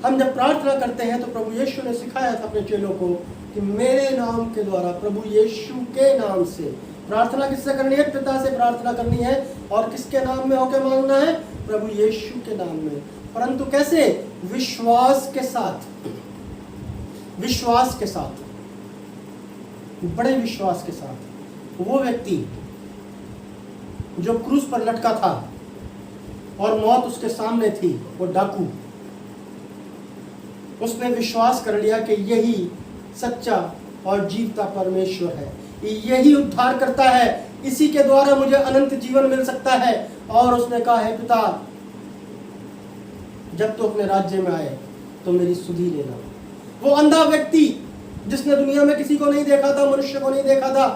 हम जब प्रार्थना करते हैं तो प्रभु यीशु ने सिखाया था अपने चेलों को कि मेरे नाम के द्वारा, प्रभु यीशु के नाम से प्रार्थना किससे करनी है? पिता से प्रार्थना करनी है। और किसके नाम में होकर मांगना है? प्रभु यीशु के नाम में। परंतु कैसे? विश्वास के साथ, विश्वास के साथ, बड़े विश्वास के साथ। वो व्यक्ति जो क्रूस पर लटका था और मौत उसके सामने थी, वो डाकू, उसने विश्वास कर लिया कि यही सच्चा और जीवता परमेश्वर है, यही उद्धार करता है, इसी के द्वारा मुझे अनंत जीवन मिल सकता है। और उसने कहा है पिता जब तो अपने राज्य में आए तो मेरी सुधि लेना। वो अंधा व्यक्ति जिसने दुनिया में किसी को नहीं देखा था, मनुष्य को नहीं देखा था,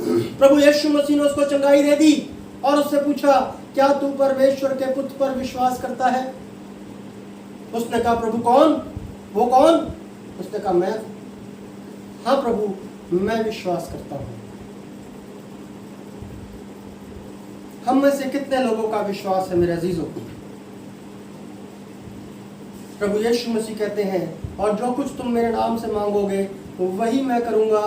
प्रभु यीशु मसीह ने उसको चंगाई दे दी और उससे पूछा क्या तू परमेश्वर के पुत्र पर विश्वास करता है? उसने कहा प्रभु कौन? वो कौन? उसने कहा मैं। हाँ प्रभु मैं विश्वास करता हूं। हम में से कितने लोगों का विश्वास है मेरे अजीजों? प्रभु यीशु मसीह कहते हैं और जो कुछ तुम मेरे नाम से मांगोगे वही मैं करूंगा,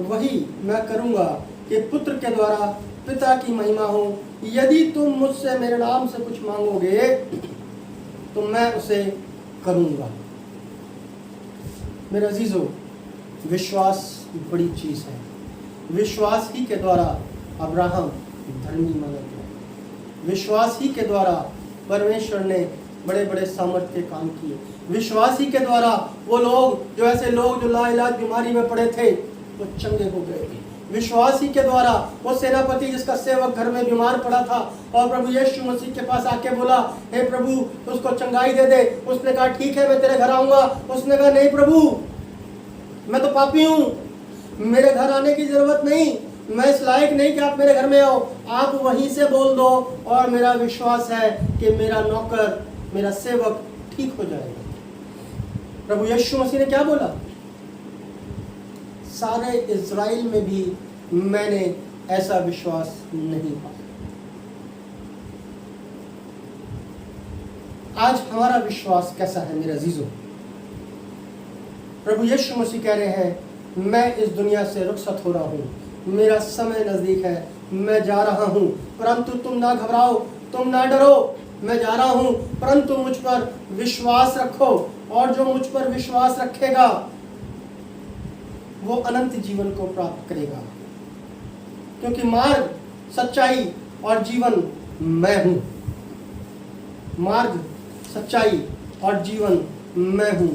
वही मैं करूंगा कि पुत्र के द्वारा पिता की महिमा हो। यदि तुम मुझसे मेरे नाम से कुछ मांगोगे तो मैं उसे करूंगा। मेरे अजीजों, विश्वास बड़ी चीज है। विश्वास ही के द्वारा अब्राहम धर्मी माना गया। विश्वास ही के द्वारा परमेश्वर ने बड़े बड़े सामर्थ्य के काम किए। विश्वास ही के द्वारा वो लोग जो ऐसे लोग जो लाइलाज बीमारी में पड़े थे वो चंगे हो गए। विश्वास ही के द्वारा वो सेनापति जिसका सेवक घर में बीमार पड़ा था और प्रभु यीशु मसीह के पास आके बोला हे प्रभु उसको चंगाई दे दे। उसने कहा ठीक है मैं तेरे घर आऊंगा। उसने कहा नहीं प्रभु मैं तो पापी हूँ, मेरे घर आने की जरूरत नहीं, मैं इस लायक नहीं कि आप मेरे घर में आओ, आप वहीं से बोल दो और मेरा विश्वास है कि मेरा नौकर, मेरा सेवक ठीक हो जाएगा। प्रभु यीशु मसीह ने क्या बोला? सारे इज़राइल में भी मैंने ऐसा विश्वास नहीं पाया। आज हमारा विश्वास कैसा है मेरे अजीजों? प्रभु यीशु मसीह कह रहे हैं, मैं इस दुनिया से रुखसत हो रहा हूँ, मेरा समय नजदीक है, मैं जा रहा हूँ, परंतु तुम ना घबराओ, तुम ना डरो, मैं जा रहा हूँ, परंतु मुझ पर विश्वास रखो, और जो मुझ पर विश्वास रखेगा वो अनंत जीवन को प्राप्त करेगा, क्योंकि मार्ग, सच्चाई और जीवन मैं हूँ। मार्ग, सच्चाई और जीवन मैं हूँ।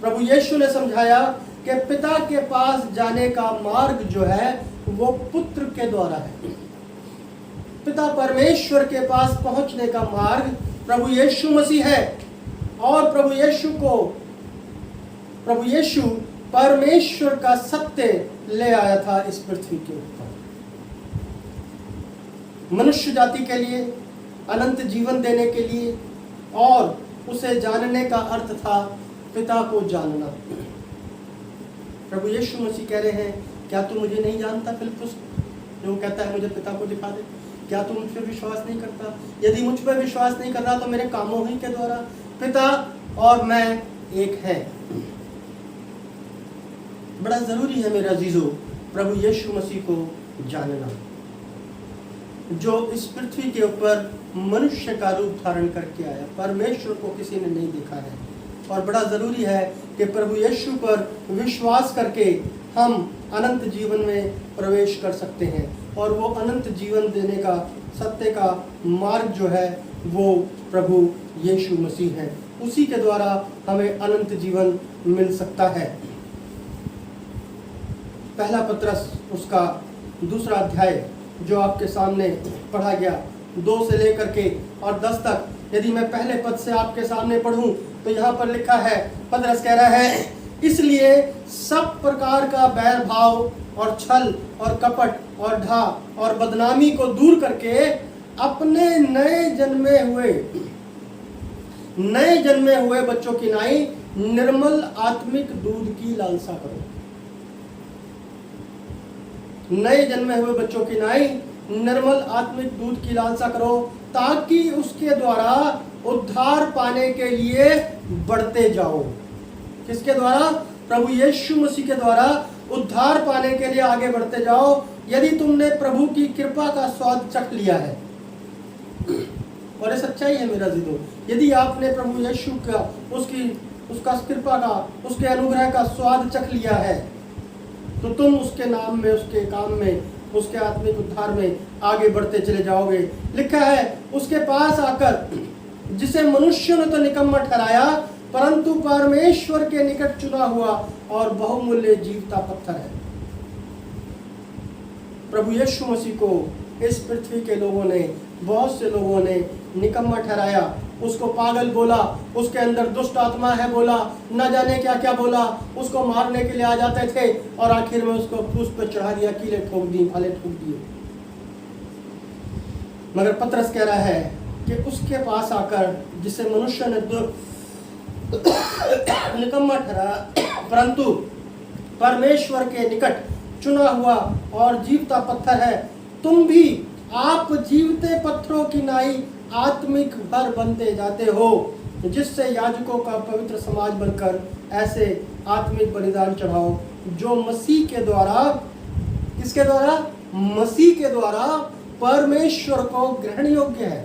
प्रभु यीशु ने समझाया कि पिता के पास जाने का मार्ग जो है वो पुत्र के द्वारा है। पिता परमेश्वर के पास पहुंचने का मार्ग प्रभु यीशु मसीह है, और प्रभु यीशु परमेश्वर का सत्य ले आया था इस पृथ्वी के ऊपर मनुष्य जाति के लिए, अनंत जीवन देने के लिए, और उसे जानने का अर्थ था पिता को जानना। प्रभु यीशु मसीह कह रहे हैं, क्या तू मुझे नहीं जानता? फिलिप्पुस जो कहता है मुझे पिता को दिखा दे, क्या तू मुझ पर विश्वास नहीं करता? यदि मुझ पर विश्वास नहीं कर रहा तो मेरे कामों ही के द्वारा पिता और मैं एक है। बड़ा जरूरी है मेरे अजीजों प्रभु यीशु मसीह को जानना, जो इस पृथ्वी के ऊपर मनुष्य का रूप धारण करके आया। परमेश्वर को किसी ने नहीं देखा है, और बड़ा ज़रूरी है कि प्रभु यीशु पर विश्वास करके हम अनंत जीवन में प्रवेश कर सकते हैं, और वो अनंत जीवन देने का सत्य का मार्ग जो है वो प्रभु यीशु मसीह है। उसी के द्वारा हमें अनंत जीवन मिल सकता है। पहला पत्रस उसका 2 अध्याय जो आपके सामने पढ़ा गया 2 से लेकर के और 10 तक, यदि मैं पहले पद से आपके सामने पढ़ूं तो यहाँ पर लिखा है, पत्रस कह रहा है, इसलिए सब प्रकार का बैर भाव और छल और कपट और ढा और बदनामी को दूर करके अपने नए जन्मे हुए बच्चों की नाई निर्मल आत्मिक दूध की लालसा करो। नए जन्मे हुए बच्चों की नाई निर्मल आत्मिक दूध की लालसा करो, ताकि उसके द्वारा उद्धार पाने के लिए बढ़ते जाओ। किसके द्वारा? प्रभु यीशु मसीह के द्वारा उद्धार पाने के लिए आगे बढ़ते जाओ। यदि तुमने प्रभु की कृपा का स्वाद चख लिया है, और ये सच्चाई है मेरा जीदो, यदि आपने प्रभु यीशु का उसका कृपा का, उसके अनुग्रह का स्वाद चख लिया है, तो तुम उसके नाम में, उसके काम में, उसके आत्मिक उद्धार में आगे बढ़ते चले जाओगे। लिखा है, उसके पास आकर जिसे मनुष्य ने तो निकम्मा ठहराया, परंतु परमेश्वर के निकट चुना हुआ और बहुमूल्य जीवता पत्थर है। प्रभु यीशु मसीह को इस पृथ्वी के लोगों ने, बहुत से लोगों ने निकम्मा ठहराया, उसको पागल बोला, उसके अंदर दुष्ट आत्मा है बोला, न जाने क्या क्या बोला, उसको मारने के लिए आ जाते थे, और आखिर में उसको क्रूस पर चढ़ा दिया, कीले ठोक दी, भाले ठोक दिए। मगर पतरस कह रहा है कि उसके पास आकर जिसे मनुष्य ने निकम्मा ठहराया, परंतु परमेश्वर के निकट चुना हुआ और जीवता पत्थर है, तुम भी आप जीवते पत्थरों की नाई आत्मिक घर बनते जाते हो, जिससे याजकों का पवित्र समाज बनकर ऐसे आत्मिक बलिदान चढ़ाओ जो मसीह के द्वारा, किसके द्वारा? मसीह के द्वारा परमेश्वर को ग्रहण योग्य है।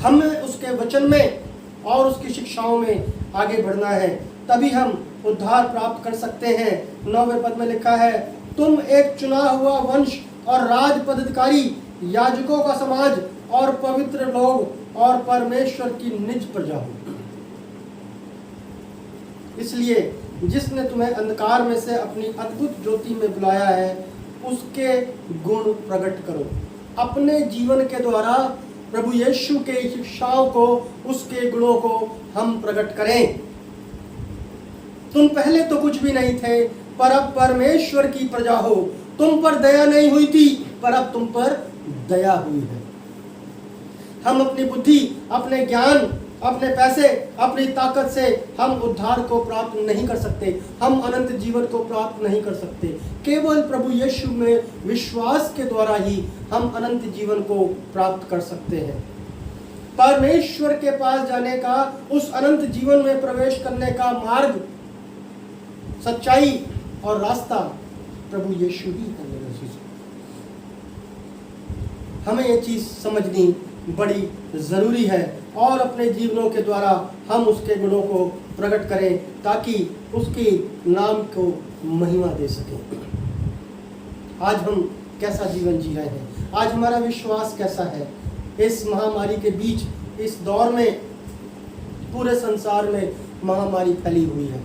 हमें उसके वचन में और उसकी शिक्षाओं में आगे बढ़ना है, तभी हम उद्धार प्राप्त कर सकते हैं। 9वें पद में लिखा है, तुम एक चुना हुआ वंश और राज पदाधिकारी, याजकों का समाज और पवित्र लोग और परमेश्वर की निज प्रजा हो। इसलिए जिसने तुम्हें अंधकार में से अपनी अद्भुत ज्योति में बुलाया है, उसके गुण प्रकट करो। अपने जीवन के द्वारा प्रभु यीशु के शिक्षाओं को, उसके गुणों को हम प्रकट करें। तुम पहले तो कुछ भी नहीं थे, पर अब परमेश्वर की प्रजा हो। तुम पर दया नहीं हुई थी, पर अब तुम पर दया हुई है। हम अपनी बुद्धि, अपने ज्ञान, अपने पैसे, अपनी ताकत से हम उद्धार को प्राप्त नहीं कर सकते, हम अनंत जीवन को प्राप्त नहीं कर सकते। केवल प्रभु यीशु में विश्वास के द्वारा ही हम अनंत जीवन को प्राप्त कर सकते हैं। परमेश्वर के पास जाने का, उस अनंत जीवन में प्रवेश करने का मार्ग, सच्चाई और रास्ता प्रभु यीशु ही है। मेरे चीज हमें ये चीज समझनी बड़ी जरूरी है और अपने जीवनों के द्वारा हम उसके गुणों को प्रकट करें ताकि उसके नाम को महिमा दे सकें। आज हम कैसा जीवन जी रहे हैं, आज हमारा विश्वास कैसा है। इस महामारी के बीच, इस दौर में पूरे संसार में महामारी फैली हुई है,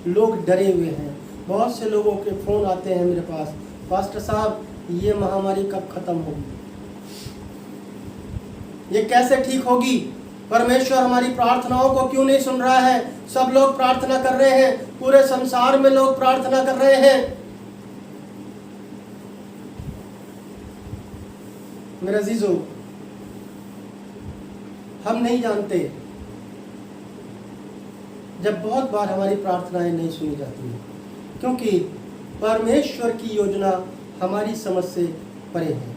लोग डरे हुए हैं। बहुत से लोगों के फ़ोन आते हैं मेरे पास, पास्टर साहब ये महामारी कब खत्म होगी, ये कैसे ठीक होगी, परमेश्वर हमारी प्रार्थनाओं को क्यों नहीं सुन रहा है। सब लोग प्रार्थना कर रहे हैं, पूरे संसार में लोग प्रार्थना कर रहे हैं। मेरे अजीजों, हम नहीं जानते जब बहुत बार हमारी प्रार्थनाएं नहीं सुनी जाती हैं, क्योंकि परमेश्वर की योजना हमारी समझ से परे है।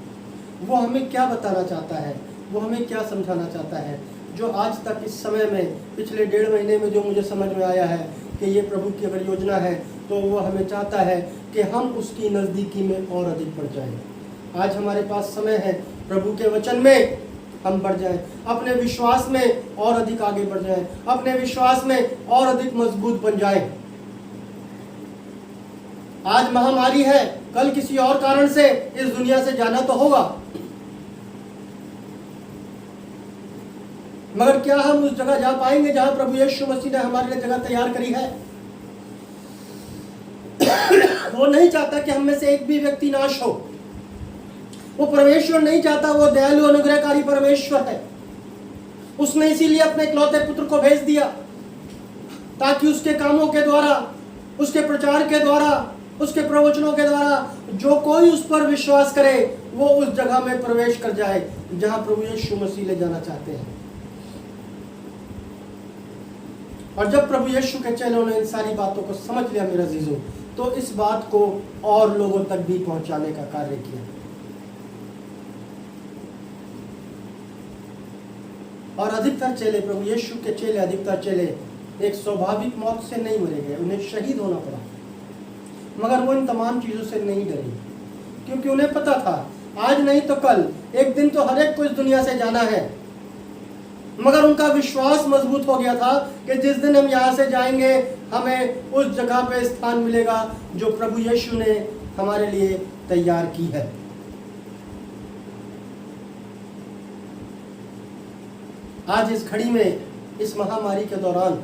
वो हमें क्या बताना चाहता है, वो हमें क्या समझाना चाहता है। जो आज तक इस समय में, पिछले 1.5 महीने में जो मुझे समझ में आया है कि ये प्रभु की अगर योजना है तो वो हमें चाहता है कि हम उसकी नज़दीकी में और अधिक बढ़ जाएं। आज हमारे पास समय है, प्रभु के वचन में हम बढ़ जाएं, अपने विश्वास में और अधिक आगे बढ़ जाएं, अपने विश्वास में और अधिक मजबूत बन जाएं। आज महामारी है, कल किसी और कारण से इस दुनिया से जाना तो होगा, मगर क्या हम उस जगह जा पाएंगे जहां प्रभु यीशु मसीह ने हमारे लिए जगह तैयार करी है। वो नहीं चाहता कि हम में से एक भी व्यक्ति नाश हो। वो परमेश्वर नहीं चाहता, वो दयालु अनुग्रहकारी परमेश्वर है। उसने इसीलिए अपने इकलौते पुत्र को भेज दिया ताकि उसके कामों के द्वारा, उसके प्रचार के द्वारा, उसके प्रवचनों के द्वारा जो कोई उस पर विश्वास करे वो उस जगह में प्रवेश कर जाए जहां प्रभु यीशु मसीह ले जाना चाहते हैं। और जब प्रभु यीशु के चेलों ने इन सारी बातों को समझ लिया मेरे अजीजों, तो इस बात को और लोगों तक भी पहुंचाने का कार्य किया। और अधिकतर चेले, प्रभु यीशु के चेले, अधिकतर चेले एक स्वाभाविक मौत से नहीं मरे गए, उन्हें शहीद होना पड़ा, मगर वो इन तमाम चीजों से नहीं डरे, क्योंकि उन्हें पता था आज नहीं तो कल, एक दिन तो हर एक को इस दुनिया से जाना है। मगर उनका विश्वास मजबूत हो गया था कि जिस दिन हम यहाँ से जाएंगे हमें उस जगह पे स्थान मिलेगा जो प्रभु यीशु ने हमारे लिए तैयार की है। आज इस घड़ी में, इस महामारी के दौरान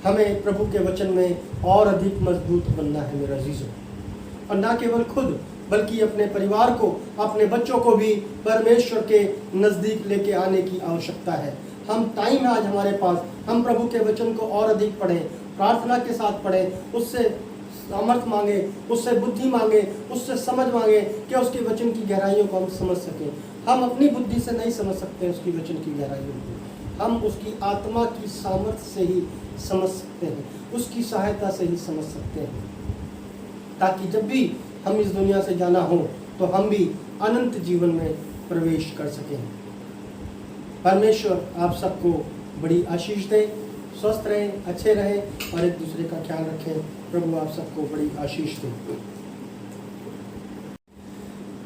हमें प्रभु के वचन में और अधिक मजबूत बनना है मेरे अजीजों, और ना केवल खुद बल्कि अपने परिवार को, अपने बच्चों को भी परमेश्वर के नज़दीक लेके आने की आवश्यकता है। हम टाइम है आज हमारे पास, हम प्रभु के वचन को और अधिक पढ़ें, प्रार्थना के साथ पढ़ें, उससे सामर्थ मांगे, उससे बुद्धि मांगे, उससे समझ मांगे कि उसके वचन की गहराइयों को हम समझ सकें। हम अपनी बुद्धि से नहीं समझ सकते उसकी वचन की गहराइयों को, हम उसकी आत्मा की सामर्थ्य से ही समझ सकते हैं, उसकी सहायता से ही समझ सकते हैं, ताकि जब भी हम इस दुनिया से जाना हो तो हम भी अनंत जीवन में प्रवेश कर सकें। परमेश्वर आप सबको बड़ी आशीष दे, स्वस्थ रहें, अच्छे रहें और एक दूसरे का ख्याल रखें। प्रभु आप सबको बड़ी आशीष दे।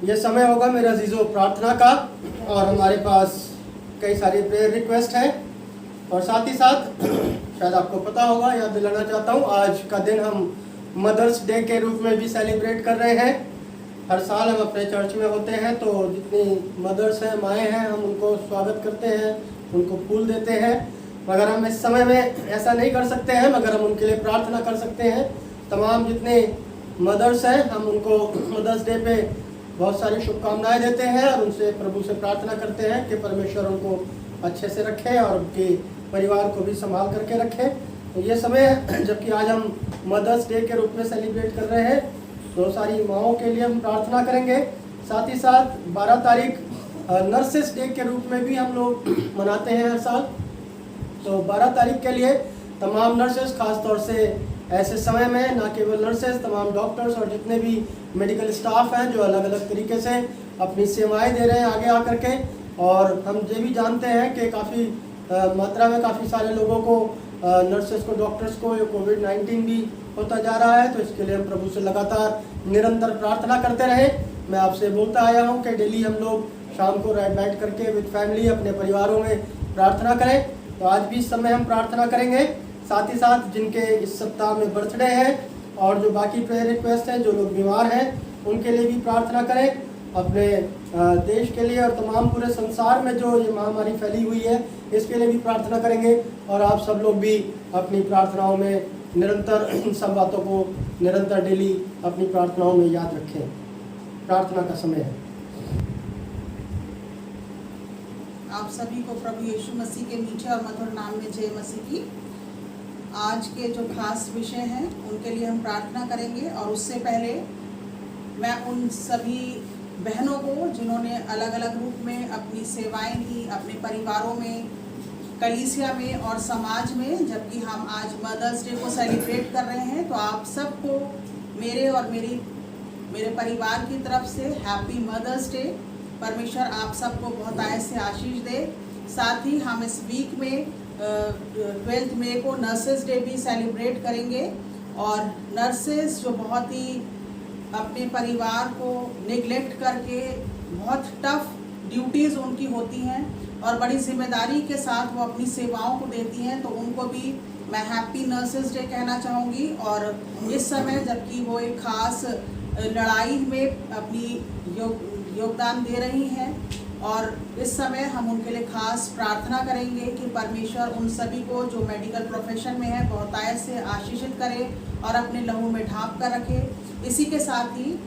यह समय होगा मेरे अजीजों प्रार्थना का, और हमारे पास कई सारे प्रेयर रिक्वेस्ट हैं, और साथ ही साथ शायद आपको पता होगा, याद दिलाना चाहता हूँ, आज का दिन हम मदर्स डे के रूप में भी सेलिब्रेट कर रहे हैं। हर साल हम अपने चर्च में होते हैं तो जितनी मदर्स हैं, माएँ हैं, हम उनको स्वागत करते हैं, उनको फूल देते हैं। मगर हम इस समय में ऐसा नहीं कर सकते हैं, मगर हम उनके लिए प्रार्थना कर सकते हैं। तमाम जितने मदर्स हैं हम उनको मदर्स डे पे बहुत सारी शुभकामनाएं देते हैं और उनसे प्रभु से प्रार्थना करते हैं कि परमेश्वर उनको अच्छे से रखे और उनके परिवार को भी संभाल करके रखे। तो ये समय जबकि आज हम मदर्स डे के रूप में सेलिब्रेट कर रहे हैं, तो सारी माँओं के लिए हम प्रार्थना करेंगे। साथ ही साथ 12 तारीख नर्सेस डे के रूप में भी हम लोग मनाते हैं हर साल। तो 12 तारीख के लिए तमाम नर्सेस, ख़ास तौर से ऐसे समय में न केवल नर्सेस, तमाम डॉक्टर्स और जितने भी मेडिकल स्टाफ हैं जो अलग अलग तरीके से अपनी सेवाएं दे रहे हैं आगे आकर के। और हम ये भी जानते हैं कि काफ़ी मात्रा में काफ़ी सारे लोगों को, नर्सेस को, डॉक्टर्स को ये कोविड-19 भी होता जा रहा है। तो इसके लिए हम प्रभु से लगातार निरंतर प्रार्थना करते रहें। मैं आपसे बोलता आया हूँ कि डेली हम लोग शाम को बैठ करके विद फैमिली अपने परिवारों में प्रार्थना करें। तो आज भी इस समय हम प्रार्थना करेंगे। साथ ही साथ जिनके इस सप्ताह में बर्थडे हैं और जो बाकी प्रेयर रिक्वेस्ट हैं, जो लोग बीमार हैं, उनके लिए भी प्रार्थना करें। अपने देश के लिए और तमाम पूरे संसार में जो ये महामारी फैली हुई है, इसके लिए भी प्रार्थना करेंगे। और आप सब लोग भी अपनी प्रार्थनाओं में निरंतर इन सब बातों को निरंतर डेली अपनी प्रार्थनाओं में याद रखें। प्रार्थना का समय है। आप सभी को प्रभु यीशु मसीह के मीठे और मधुर नाम में जय मसीह की। आज के जो खास विषय हैं उनके लिए हम प्रार्थना करेंगे। और उससे पहले मैं उन सभी बहनों को जिन्होंने अलग अलग रूप में अपनी सेवाएं दी अपने परिवारों में, कलीसिया में और समाज में, जबकि हम आज मदर्स डे को सेलिब्रेट कर रहे हैं, तो आप सबको मेरे और मेरे परिवार की तरफ से हैप्पी मदर्स डे। परमेश्वर आप सबको बहुत आय से आशीष दे। साथ ही हम इस वीक में 12 मई को नर्सेस डे भी सेलिब्रेट करेंगे। और नर्सेस जो बहुत ही अपने परिवार को निगलेक्ट करके बहुत टफ ड्यूटीज़ उनकी होती हैं और बड़ी जिम्मेदारी के साथ वो अपनी सेवाओं को देती हैं, तो उनको भी मैं हैप्पी नर्सेस डे कहना चाहूँगी। और इस समय जबकि वो एक ख़ास लड़ाई में अपनी योगदान दे रही हैं, और इस समय हम उनके लिए खास प्रार्थना करेंगे कि परमेश्वर उन सभी को जो मेडिकल प्रोफेशन में है बहुतायत से आशीषित करे और अपने लहू में ढांप कर रखे। इसी के साथ ही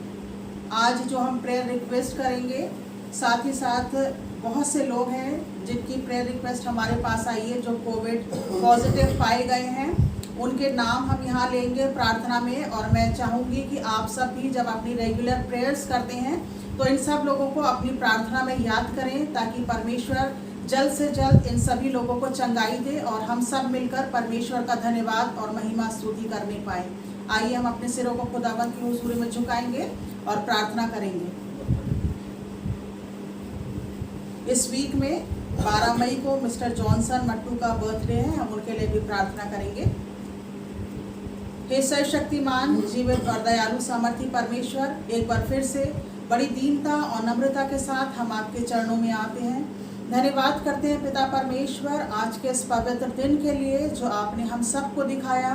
आज जो हम प्रेयर रिक्वेस्ट करेंगे, साथ ही साथ बहुत से लोग हैं जिनकी प्रेयर रिक्वेस्ट हमारे पास आई है जो कोविड पॉजिटिव पाए गए हैं, उनके नाम हम यहाँ लेंगे प्रार्थना में। और मैं चाहूँगी कि आप सब भी जब अपनी रेगुलर प्रेयर्स करते हैं तो इन सब लोगों को अपनी प्रार्थना में याद करें, ताकि परमेश्वर जल्द से जल्द इन सभी लोगों को चंगाई दे और हम सब मिलकर परमेश्वर का धन्यवाद और महिमा स्तुति करने पाए। आइए हम अपने सिरों को खुदावंद की हुजूरी में झुकाएंगे और प्रार्थना करेंगे। इस वीक में 12 मई को मिस्टर जॉनसन मट्टू का बर्थडे है, हम उनके लिए भी प्रार्थना करेंगे। हे सर्वशक्तिमान, जीवित और दयालु सामर्थी परमेश्वर, एक बार फिर से बड़ी दीनता और नम्रता के साथ हम आपके चरणों में आते हैं। धन्यवाद करते हैं पिता परमेश्वर आज के इस पवित्र दिन के लिए जो आपने हम सबको दिखाया।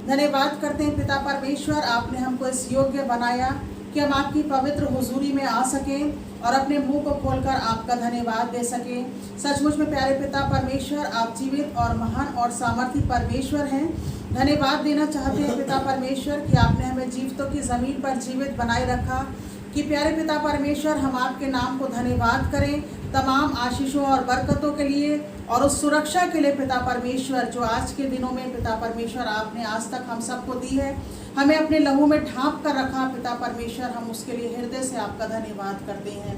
धन्यवाद करते हैं पिता परमेश्वर, आपने हमको इस योग्य बनाया कि हम आपकी पवित्र हुजूरी में आ सकें और अपने मुंह को खोलकर आपका धन्यवाद दे सकें। सचमुच में प्यारे पिता परमेश्वर, आप जीवित और महान और सामर्थी परमेश्वर हैं। धन्यवाद देना चाहते हैं पिता परमेश्वर कि आपने हमें जीवितों की ज़मीन पर जीवित बनाए रखा। कि प्यारे पिता परमेश्वर, हम आपके नाम को धन्यवाद करें तमाम आशीषों और बरकतों के लिए और उस सुरक्षा के लिए पिता परमेश्वर जो आज के दिनों में पिता परमेश्वर आपने आज तक हम सबको दी है, हमें अपने लहू में ढांप कर रखा पिता परमेश्वर, हम उसके लिए हृदय से आपका धन्यवाद करते हैं।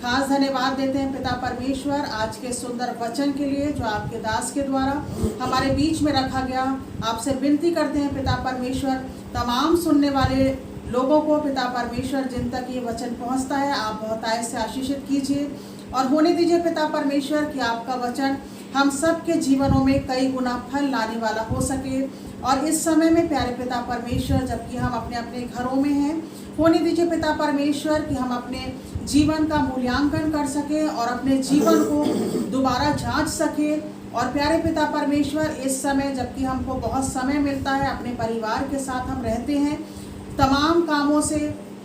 खास धन्यवाद देते हैं पिता परमेश्वर आज के सुंदर वचन के लिए जो आपके दास के द्वारा हमारे बीच में रखा गया। आपसे विनती करते हैं पिता परमेश्वर, तमाम सुनने वाले लोगों को पिता परमेश्वर जिन तक ये वचन पहुंचता है आप बहुतायत से आशीषित कीजिए और होने दीजिए पिता परमेश्वर कि आपका वचन हम सब के जीवनों में कई गुना फल लाने वाला हो सके। और इस समय में प्यारे पिता परमेश्वर, जबकि हम अपने अपने घरों में हैं, होने दीजिए पिता परमेश्वर कि हम अपने जीवन का मूल्यांकन कर सके और अपने जीवन को दोबारा जांच सके। और प्यारे पिता परमेश्वर, इस समय जबकि हमको बहुत समय मिलता है, अपने परिवार के साथ हम रहते हैं, तमाम कामों से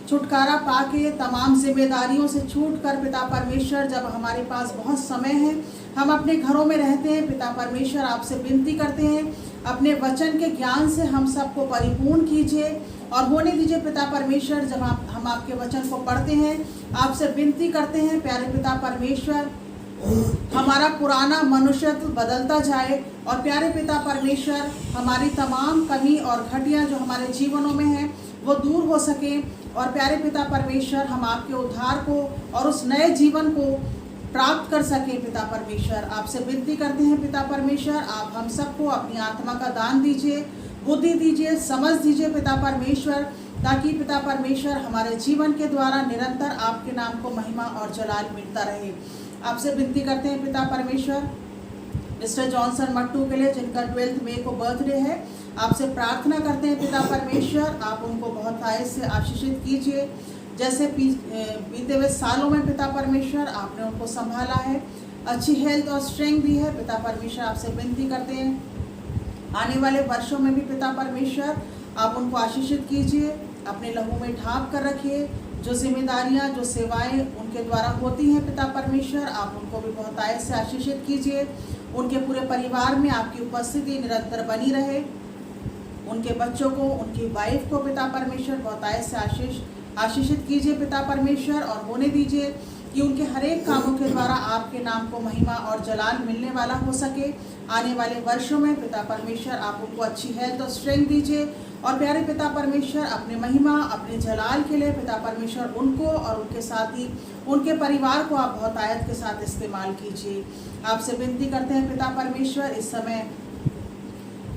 छुटकारा पाके, तमाम जिम्मेदारियों से छूट कर पिता परमेश्वर, जब हमारे पास बहुत समय है, हम अपने घरों में रहते हैं पिता परमेश्वर, आपसे विनती करते हैं अपने वचन के ज्ञान से हम सबको परिपूर्ण कीजिए और होने दीजिए पिता परमेश्वर। जब हम आपके वचन को पढ़ते हैं, आपसे विनती करते हैं प्यारे पिता परमेश्वर, हमारा पुराना मनुष्यत्व बदलता जाए और प्यारे पिता परमेश्वर, हमारी तमाम कमी और घटिया जो हमारे जीवनों में है वो दूर हो सके। और प्यारे पिता परमेश्वर, हम आपके उद्धार को और उस नए जीवन को प्राप्त कर सके। पिता परमेश्वर, आपसे विनती करते हैं पिता परमेश्वर, आप हम सबको अपनी आत्मा का दान दीजिए, बुद्धि दीजिए, समझ दीजिए पिता परमेश्वर, ताकि पिता परमेश्वर हमारे जीवन के द्वारा निरंतर आपके नाम को महिमा और जलाल मिलता रहे। आपसे विनती करते हैं पिता परमेश्वर मिस्टर जॉनसन मट्टू के लिए, जिनका 12 मई को बर्थडे है। आपसे प्रार्थना करते हैं पिता परमेश्वर, आप उनको बहुत आयत से आशीषित कीजिए। जैसे बीते हुए सालों में पिता परमेश्वर आपने उनको संभाला है, अच्छी हेल्थ और स्ट्रेंथ दी है। पिता परमेश्वर, आपसे विनती करते हैं आने वाले वर्षों में भी पिता परमेश्वर आप उनको आशीषित कीजिए, अपने लहू में ढांप कर रखिए। जो जिम्मेदारियां, जो सेवाएं उनके द्वारा होती हैं पिता परमेश्वर, आप उनको भी बहुत आयत से आशीषित कीजिए। उनके पूरे परिवार में आपकी उपस्थिति निरंतर बनी रहे। उनके बच्चों को, उनकी वाइफ को पिता परमेश्वर बहुत आयत से आशीषित कीजिए पिता परमेश्वर, और होने दीजिए कि उनके हर एक कामों के द्वारा आपके नाम को महिमा और जलाल मिलने वाला हो सके। आने वाले वर्षों में पिता परमेश्वर आप उनको अच्छी हेल्थ और स्ट्रेंथ दीजिए, और प्यारे पिता परमेश्वर अपने महिमा, अपने जलाल के लिए पिता परमेश्वर उनको और उनके साथ ही उनके परिवार को आप बहुत आयत के साथ इस्तेमाल कीजिए। आपसे विनती करते हैं पिता परमेश्वर इस समय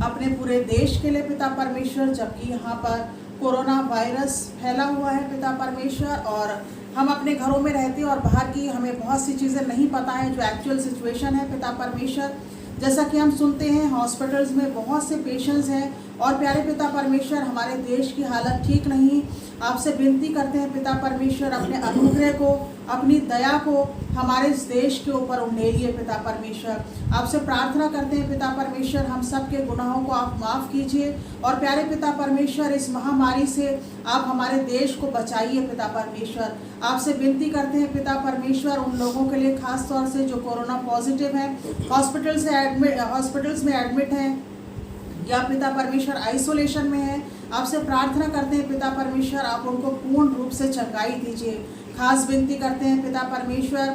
अपने पूरे देश के लिए पिता परमेश्वर, जबकि यहाँ पर कोरोना वायरस फैला हुआ है पिता परमेश्वर, और हम अपने घरों में रहते हैं और बाहर की हमें बहुत सी चीज़ें नहीं पता है जो एक्चुअल सिचुएशन है पिता परमेश्वर। जैसा कि हम सुनते हैं हॉस्पिटल्स में बहुत से पेशेंट्स हैं, और प्यारे पिता परमेश्वर हमारे देश की हालत ठीक नहीं। आपसे विनती करते हैं पिता परमेश्वर अपने अनुग्रह को, अपनी दया को हमारे इस देश के ऊपर उंडेलिए पिता परमेश्वर। आपसे प्रार्थना करते हैं पिता परमेश्वर हम सब के गुनाहों को आप माफ़ कीजिए, और प्यारे पिता परमेश्वर इस महामारी से आप हमारे देश को बचाइए पिता परमेश्वर। आपसे विनती करते हैं पिता परमेश्वर उन लोगों के लिए खास तौर से जो कोरोना पॉजिटिव हैं, हॉस्पिटल्स में एडमिट हैं या पिता परमेश्वर आइसोलेशन में है। आपसे प्रार्थना करते हैं पिता परमेश्वर आप उनको पूर्ण रूप से चंगाई दीजिए। खास विनती करते हैं पिता परमेश्वर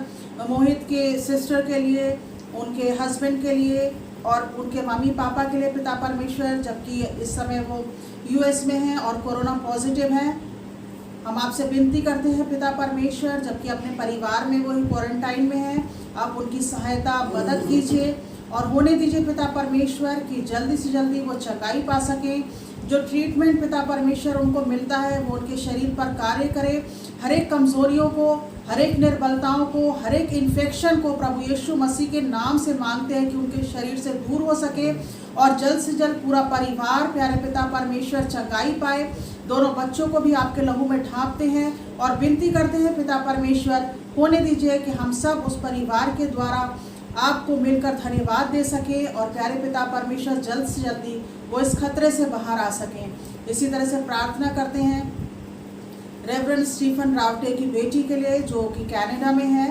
मोहित के सिस्टर के लिए, उनके हस्बैंड के लिए और उनके मम्मी पापा के लिए पिता परमेश्वर, जबकि इस समय वो यूएस में हैं और कोरोना पॉजिटिव हैं। हम आपसे विनती करते हैं पिता परमेश्वर, जबकि अपने परिवार में वो क्वारंटाइन में हैं, आप उनकी सहायता मदद कीजिए और होने दीजिए पिता परमेश्वर कि जल्दी से जल्दी वो चंगाई पा सकें। जो ट्रीटमेंट पिता परमेश्वर उनको मिलता है वो उनके शरीर पर कार्य करे। हर एक कमज़ोरियों को, हर एक निर्बलताओं को, हर एक इन्फेक्शन को प्रभु यीशु मसीह के नाम से मांगते हैं कि उनके शरीर से दूर हो सके और जल्द से जल्द पूरा परिवार प्यारे पिता परमेश्वर चंगाई पाए। दोनों बच्चों को भी आपके लहू में ढांपते हैं और विनती करते हैं पिता परमेश्वर होने दीजिए कि हम सब उस परिवार के द्वारा आपको मिलकर धन्यवाद दे सके और प्यारे पिता परमेश्वर जल्द से जल्दी वो इस खतरे से बाहर आ सकें। इसी तरह से प्रार्थना करते हैं रेवरेंड स्टीफन रावटे की बेटी के लिए जो कि कनाडा में है,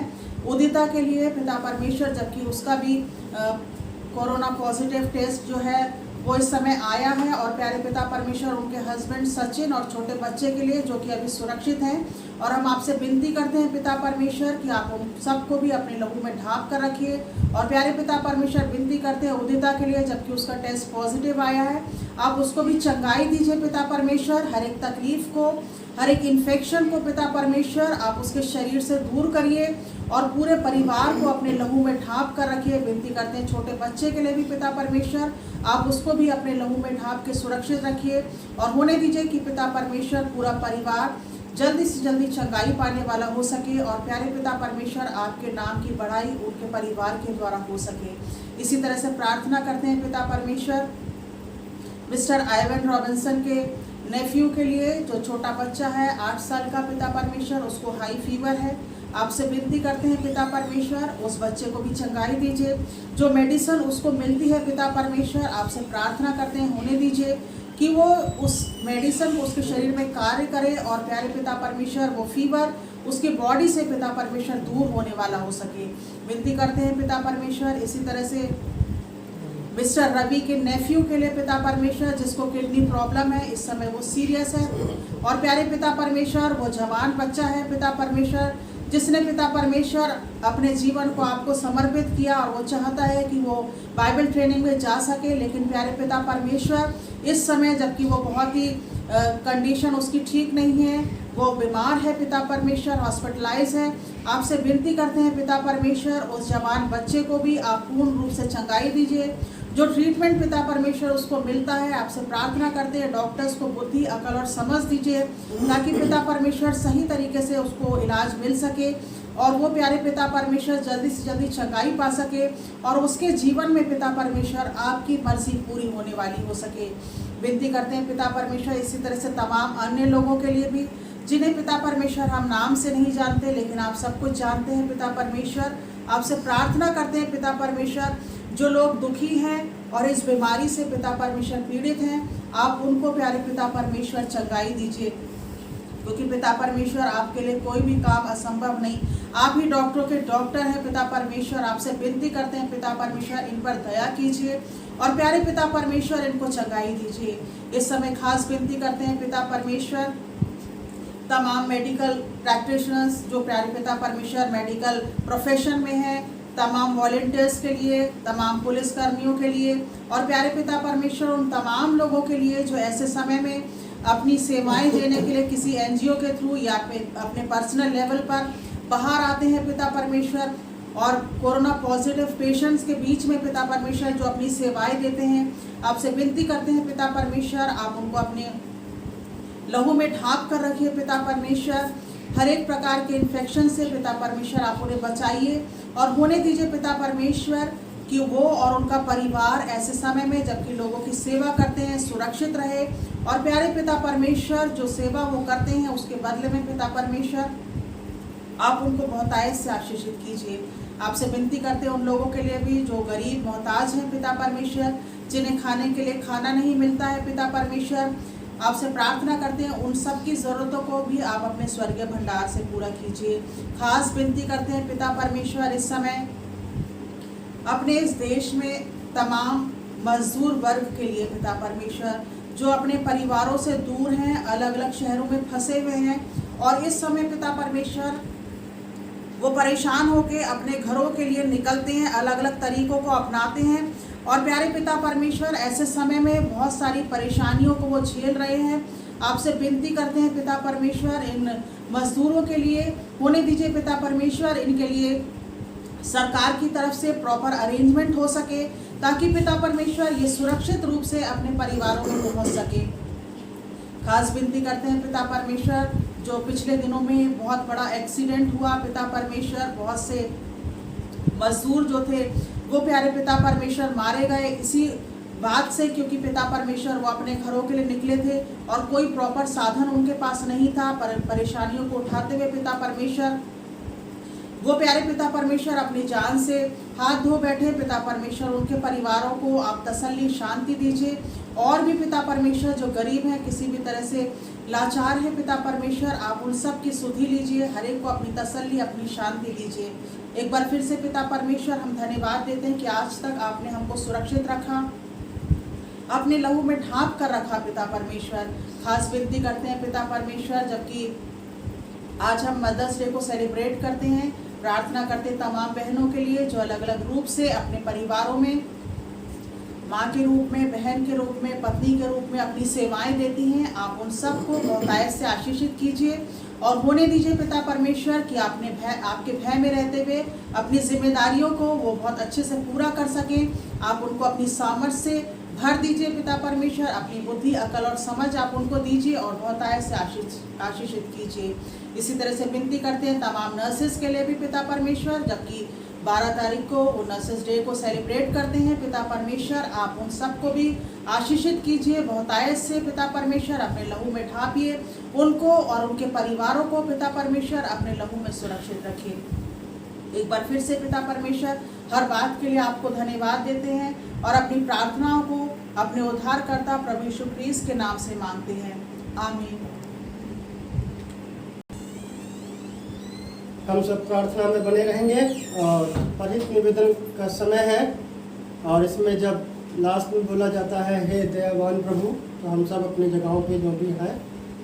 उदिता के लिए पिता परमेश्वर, जबकि उसका भी कोरोना पॉजिटिव टेस्ट जो है वो इस समय आया है और प्यारे पिता परमेश्वर उनके हस्बैंड सचिन और छोटे बच्चे के लिए जो कि अभी सुरक्षित हैं। और हम आपसे विनती करते हैं पिता परमेश्वर कि आप उन सबको भी अपने लहू में ढांप कर रखिए और प्यारे पिता परमेश्वर विनती करते हैं उदिता के लिए, जबकि उसका टेस्ट पॉजिटिव आया है, आप उसको भी चंगाई दीजिए पिता परमेश्वर। हर एक तकलीफ को, हर एक इन्फेक्शन को पिता परमेश्वर आप उसके शरीर से दूर करिए और पूरे परिवार को अपने लहू में ढांप कर रखिए। विनती करते हैं छोटे बच्चे के लिए भी पिता परमेश्वर आप उसको भी अपने लहू में ढांप के सुरक्षित रखिए और होने दीजिए कि पिता परमेश्वर पूरा परिवार जल्दी से जल्दी चंगाई पाने वाला हो सके और प्यारे पिता परमेश्वर आपके नाम की बढ़ाई उनके परिवार के द्वारा हो सके। इसी तरह से प्रार्थना करते हैं पिता परमेश्वर मिस्टर आइवन रॉबिन्सन के नेफ्यू के लिए जो छोटा बच्चा है 8 साल का पिता परमेश्वर, उसको हाई फीवर है। आपसे विनती करते हैं पिता परमेश्वर उस बच्चे को भी चंगाई दीजिए। जो मेडिसिन उसको मिलती है पिता परमेश्वर आपसे प्रार्थना करते हैं होने दीजिए कि वो उस मेडिसिन को उसके शरीर में कार्य करे और प्यारे पिता परमेश्वर वो फीवर उसकी बॉडी से पिता परमेश्वर दूर होने वाला हो सके। विनती करते हैं पिता परमेश्वर इसी तरह से मिस्टर रवि के नेफ्यू के लिए पिता परमेश्वर जिसको किडनी प्रॉब्लम है, इस समय वो सीरियस है और प्यारे पिता परमेश्वर वो जवान बच्चा है पिता परमेश्वर जिसने पिता परमेश्वर अपने जीवन को आपको समर्पित किया और वो चाहता है कि वो बाइबल ट्रेनिंग में जा सके, लेकिन प्यारे पिता परमेश्वर इस समय जबकि वो बहुत ही कंडीशन उसकी ठीक नहीं है, वो बीमार है पिता परमेश्वर, हॉस्पिटलाइज है, आपसे विनती करते हैं पिता परमेश्वर उस जवान बच्चे को भी आप पूर्ण रूप से चंगाई दीजिए। जो ट्रीटमेंट पिता परमेश्वर उसको मिलता है, आपसे प्रार्थना करते हैं डॉक्टर्स को बुद्धि, अकल और समझ दीजिए ताकि पिता परमेश्वर सही तरीके से उसको इलाज मिल सके और वो प्यारे पिता परमेश्वर जल्दी से जल्दी चंगाई पा सके और उसके जीवन में पिता परमेश्वर आपकी मर्जी पूरी होने वाली हो सके। विनती करते हैं पिता परमेश्वर इसी तरह से तमाम अन्य लोगों के लिए भी जिन्हें पिता परमेश्वर हम नाम से नहीं जानते लेकिन आप सब कुछ जानते हैं पिता परमेश्वर। आपसे प्रार्थना करते हैं पिता परमेश्वर जो लोग दुखी हैं और इस बीमारी से पिता परमेश्वर पीड़ित हैं, आप उनको प्यारे पिता परमेश्वर चंगाई दीजिए क्योंकि पिता परमेश्वर आपके लिए कोई भी काम असंभव नहीं। आप ही डॉक्टरों के डॉक्टर हैं पिता परमेश्वर। आपसे विनती करते हैं पिता परमेश्वर इन पर दया कीजिए और प्यारे पिता परमेश्वर इनको चंगाई दीजिए। इस समय खास विनती करते हैं पिता परमेश्वर तमाम मेडिकल प्रैक्टिशनर्स जो प्यारे पिता परमेश्वर मेडिकल प्रोफेशन में हैं, तमाम वॉलंटियर्स के लिए, तमाम पुलिस कर्मियों के लिए और प्यारे पिता परमेश्वर उन तमाम लोगों के लिए जो ऐसे समय में अपनी सेवाएं देने के लिए किसी एनजीओ के थ्रू या अपने पर्सनल लेवल पर बाहर आते हैं पिता परमेश्वर और कोरोना पॉजिटिव पेशेंट्स के बीच में पिता परमेश्वर जो अपनी सेवाएं देते हैं, आपसे विनती करते हैं पिता परमेश्वर आप उनको अपने लहू में ढांप कर रखिए पिता परमेश्वर। हर एक प्रकार के इन्फेक्शन से पिता परमेश्वर आप उन्हें बचाइए और होने दीजिए पिता परमेश्वर कि वो और उनका परिवार ऐसे समय में जबकि लोगों की सेवा करते हैं सुरक्षित रहे और प्यारे पिता परमेश्वर जो सेवा वो करते हैं उसके बदले में पिता परमेश्वर आप उनको बहुतायत से आशीषित कीजिए। आपसे विनती करते हैं उन लोगों के लिए भी जो गरीब मोहताज हैं पिता परमेश्वर, जिन्हें खाने के लिए खाना नहीं मिलता है पिता परमेश्वर। आपसे प्रार्थना करते हैं उन सब की ज़रूरतों को भी आप अपने स्वर्गीय भंडार से पूरा कीजिए। खास विनती करते हैं पिता परमेश्वर इस समय अपने इस देश में तमाम मजदूर वर्ग के लिए पिता परमेश्वर जो अपने परिवारों से दूर हैं, अलग अलग शहरों में फंसे हुए हैं और इस समय पिता परमेश्वर वो परेशान होकर अपने घरों के लिए निकलते हैं, अलग अलग तरीकों को अपनाते हैं और प्यारे पिता परमेश्वर ऐसे समय में बहुत सारी परेशानियों को वो झेल रहे हैं। आपसे विनती करते हैं पिता परमेश्वर इन मजदूरों के लिए होने दीजिए पिता परमेश्वर, इनके लिए सरकार की तरफ से प्रॉपर अरेंजमेंट हो सके ताकि पिता परमेश्वर ये सुरक्षित रूप से अपने परिवारों में पहुंच सके। खास विनती करते हैं पिता परमेश्वर जो पिछले दिनों में बहुत बड़ा एक्सीडेंट हुआ पिता परमेश्वर, बहुत से मजदूर जो थे वो प्यारे पिता परमेश्वर मारे गए इसी बात से क्योंकि पिता परमेश्वर वो अपने घरों के लिए निकले थे और कोई प्रॉपर साधन उनके पास नहीं था। परेशानियों को उठाते हुए पिता परमेश्वर वो प्यारे पिता परमेश्वर अपनी जान से हाथ धो बैठे। पिता परमेश्वर उनके परिवारों को आप तसल्ली शांति दीजिए और भी पिता परमेश्वर जो गरीब हैं किसी भी तरह से लाचार है पिता परमेश्वर आप उन सब की सुधि लीजिए, हर एक को अपनी तसल्ली अपनी शांति दीजिए। एक बार फिर से पिता परमेश्वर हम धन्यवाद देते हैं कि आज तक आपने हमको सुरक्षित रखा, अपने लहू में ढांप कर रखा पिता परमेश्वर। खास विनती करते हैं पिता परमेश्वर जबकि आज हम मदर्स डे को सेलिब्रेट करते हैं, प्रार्थना करते तमाम बहनों के लिए जो अलग अलग रूप से अपने परिवारों में माँ के रूप में, बहन के रूप में, पत्नी के रूप में अपनी सेवाएं देती हैं। आप उन सबको बहुतायत से आशीषित कीजिए और होने दीजिए पिता परमेश्वर कि आपके भय में रहते हुए अपनी जिम्मेदारियों को वो बहुत अच्छे से पूरा कर सकें। आप उनको अपनी सामर्थ्य से भर दीजिए पिता परमेश्वर, अपनी बुद्धि, अकल और समझ आप उनको दीजिए और बहुतायत से आशीषित कीजिए। इसी तरह से विनती करते हैं तमाम नर्सेस के लिए भी पिता परमेश्वर जबकि 12 तारीख को वो नर्सेस डे को सेलिब्रेट करते हैं पिता परमेश्वर आप उन सबको भी आशीषित कीजिए बहुतायत से पिता परमेश्वर, अपने लहू में ढांपिए उनको और उनके परिवारों को पिता परमेश्वर अपने लहू में सुरक्षित रखिए। एक बार फिर से पिता परमेश्वर हर बात के लिए आपको धन्यवाद देते हैं और अपनी प्रार्थनाओं को अपने उद्धारकर्ता प्रभु यीशु क्रिस्ट के नाम से मांगते हैं, आमीन। हम सब प्रार्थना में बने रहेंगे और परिहित निवेदन का समय है और इसमें जब लास्ट में बोला जाता है हे दयावान प्रभु, तो हम सब अपनी जगहों पे जो भी है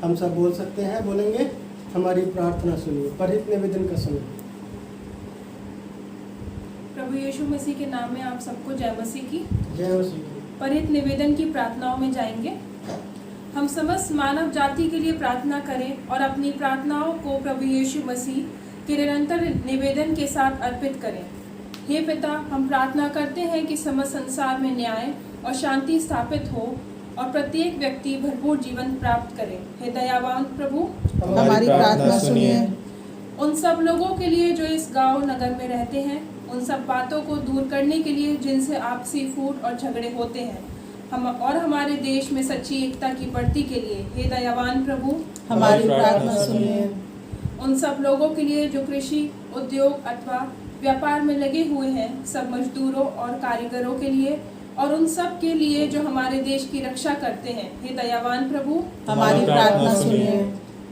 हम सब बोल सकते हैं, बोलेंगे। हमारी प्रार्थना सुनिए। परिहित निवेदन का समय। प्रभु यीशु मसीह के नाम में आप सबको जय मसीह की। जय मसीह। परिहित निवेदन की प्रार्थनाओं में जाएंगे। हम समस्त मानव जाति के लिए प्रार्थना करें और अपनी प्रार्थनाओं को प्रभु यीशु मसीह के निरंतर निवेदन के साथ अर्पित करें। हे पिता, हम प्रार्थना करते हैं कि समस्त संसार में न्याय और शांति स्थापित हो और प्रत्येक व्यक्ति भरपूर जीवन प्राप्त करे। हे दयावान प्रभु, हमारी प्रार्थना सुनिए। उन सब लोगों के लिए जो इस गांव नगर में रहते हैं, उन सब बातों को दूर करने के लिए जिनसे आपसी फूट और झगड़े होते हैं, हम और हमारे देश में सच्ची एकता की बढ़ती के लिए, हे दयावान प्रभु, हमारी प्रार्थना सुनिए। उन सब लोगों के लिए जो कृषि, उद्योग अथवा व्यापार में लगे हुए हैं, सब मजदूरों और कारीगरों के लिए और उन सब के लिए जो हमारे देश की रक्षा करते हैं, हे दयावान प्रभु, हमारी प्रार्थना सुनिए।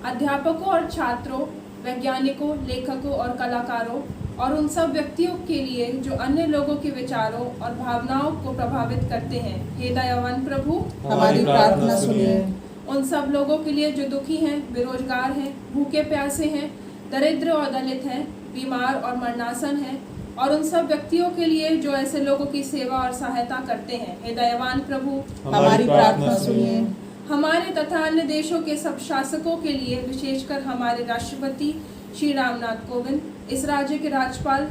अध्यापकों और छात्रों, वैज्ञानिकों, लेखकों और कलाकारों और उन सब व्यक्तियों के लिए जो अन्य लोगों के विचारों और भावनाओं को प्रभावित करते हैं, हे दयावान प्रभु, हमारी प्रार्थना सुनिए। उन सब लोगों के लिए जो दुखी हैं, बेरोजगार हैं, भूखे प्यासे हैं, दरिद्र और दलित हैं, बीमार और मरणासन हैं और उन सब व्यक्तियों के लिए जो ऐसे लोगों की सेवा और सहायता करते हैं, हे दयावान प्रभु, हमारी प्रार्थना सुनिए। हमारे तथा अन्य देशों के सब शासकों के लिए, विशेषकर हमारे राष्ट्रपति श्री रामनाथ कोविंद, इस राज्य के राज्यपाल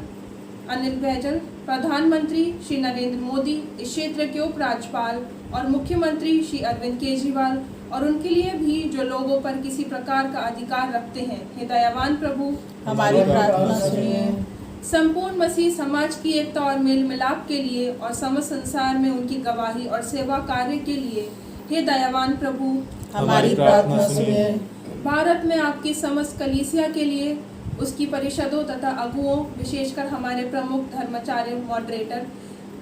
अनिल बैजल, प्रधानमंत्री श्री नरेंद्र मोदी, इस क्षेत्र के उपराज्यपाल और मुख्यमंत्री श्री अरविंद केजरीवाल और उनके लिए भी जो लोगों पर किसी प्रकार का अधिकार रखते हैं, हे दयावान प्रभु, हमारी प्रार्थना सुनिए। संपूर्ण मसीह समाज की एकता और मेल मिलाप के लिए और समस्त संसार में उनकी गवाही और सेवा कार्य के लिए, हे दयावान प्रभु, हमारी प्रार्थना सुनिए। भारत में आपकी समस्त कलीसिया के लिए, उसकी परिषदों तथा अगुओं, विशेषकर हमारे प्रमुख धर्माचार्य मॉडरेटर,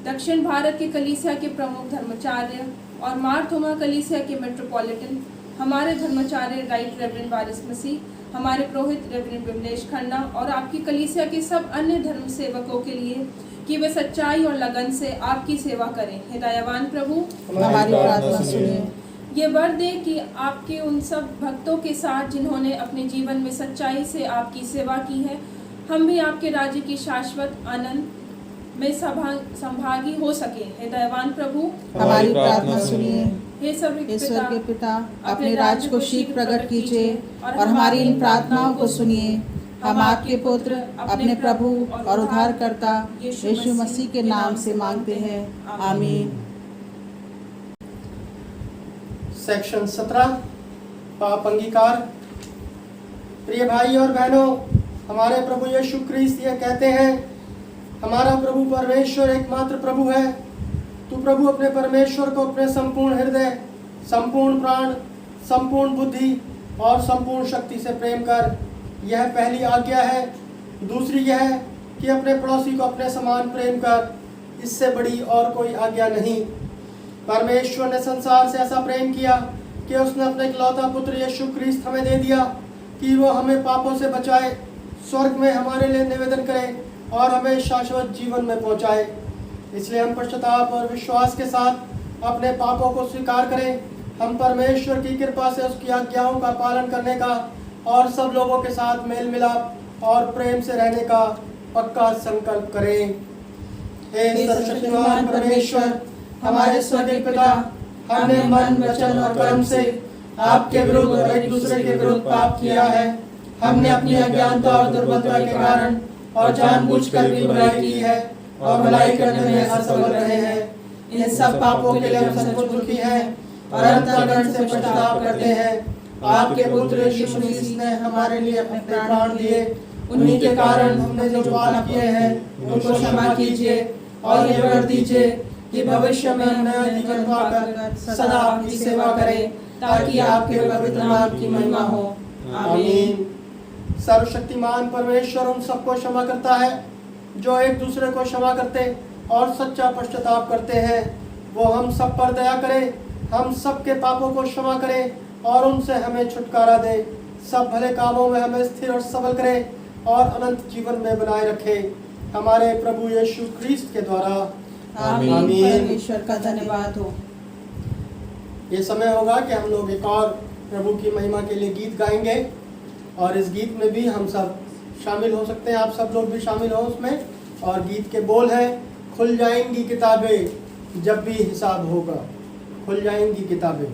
दक्षिण भारत के कलीसिया के प्रमुख धर्माचार्य और मारथोमा कलीसिया के मेट्रोपॉलिटन, हमारे धर्माचार्य राइट रेवरेंड वारिस मसीह, हमारे पुरोहित रेवरेंड विमलेश खन्ना और आपकी कलीसिया के सब अन्य धर्म सेवकों के लिए कि वे सच्चाई और लगन से आपकी सेवा करें, हे दयावान प्रभु, हमारी प्रार्थना सुनिए। ये वर दे कि आपके उन सब भक्तों के साथ जिन्होंने अपने जीवन में सच्चाई से आपकी सेवा की है, हम भी आपके राज्य की शाश्वत आनंद में संभागी हो सके, हे दयावान प्रभु, हमारी प्रार्थना सुनिए। हे ईश्वर के पिता, अपने राज्य को शीघ्र प्रकट कीजिए और हमारी इन प्रार्थनाओं को सुनिए। हम आपके पुत्र, अपने प्रभु और उद्धारकर्ता यीशु मसीह के नाम से मांगते हैं, आमीन। सेक्शन 17 पाप अंगीकार। प्रिय भाई और बहनों, हमारे प्रभु यीशु क्रिस्त ये कहते हैं, हमारा प्रभु परमेश्वर एकमात्र प्रभु है। तू प्रभु अपने परमेश्वर को अपने संपूर्ण हृदय, संपूर्ण प्राण, संपूर्ण बुद्धि और संपूर्ण शक्ति से प्रेम कर, यह पहली आज्ञा है। दूसरी यह है कि अपने पड़ोसी को अपने समान प्रेम कर, इससे बड़ी और कोई आज्ञा नहीं। परमेश्वर ने संसार से ऐसा प्रेम किया कि उसने अपने इकलौता पुत्र यीशु क्रिस्त हमें दे दिया कि वो हमें पापों से बचाए, स्वर्ग में हमारे लिए निवेदन करे और हमें शाश्वत जीवन में पहुंचाए। इसलिए हम पश्चाताप और विश्वास के साथ अपने पापों को स्वीकार करें। हम परमेश्वर की कृपा से उसकी आज्ञाओं का पालन करने का और सब लोगों के साथ मेल मिलाप और प्रेम से रहने का पक्का संकल्प करें। हे सर्वशक्तिमान परमेश्वर, हमारे स्वर्गीय पिता, हमने मन, वचन और कर्म से आपके विरुद्ध और एक दूसरे के विरुद्ध पाप किया है। हमने अपनी अज्ञानता और दुर्बलता के कारण और जानबूझकर भी बुराई की है और भलाई करने में असफल रहे हैं। इन सब पापों के लिए हम सचमुच दुखी हैं और अंतःकरण से पश्चाताप करते हैं। आपके पुत्र यीशु मसीह ने हमारे लिए अपने प्राण दिए, उन्हीं के कारण हमने जो पाप किए हैं उनको क्षमा कीजिए और ये वर दीजिए कि भविष्य में हम नया जीवन पाकर सदा आपकी सेवा करें, ताकि आपके पवित्र नाम की महिमा हो। आमीन। सर्वशक्तिमान परमेश्वर उन सबको क्षमा करता है जो एक दूसरे को क्षमा करते और सच्चा पश्चाताप करते हैं। वो हम सब पर दया करे, हम सब के पापों को क्षमा करे और उनसे हमें छुटकारा दे, सब भले कामों में हमें स्थिर और सबल करे और अनंत जीवन में बनाए रखे, हमारे प्रभु यीशु क्रिस्त के द्वारा। आमीन। परमेश्वर का धन्यवाद हो। ये समय होगा कि हम लोग एक और प्रभु की महिमा के लिए गीत गाएंगे और इस गीत में भी हम सब शामिल हो सकते हैं, आप सब लोग भी शामिल हो उसमें। और गीत के बोल हैं, खुल जाएंगी किताबें जब भी हिसाब होगा, खुल जाएंगी किताबें।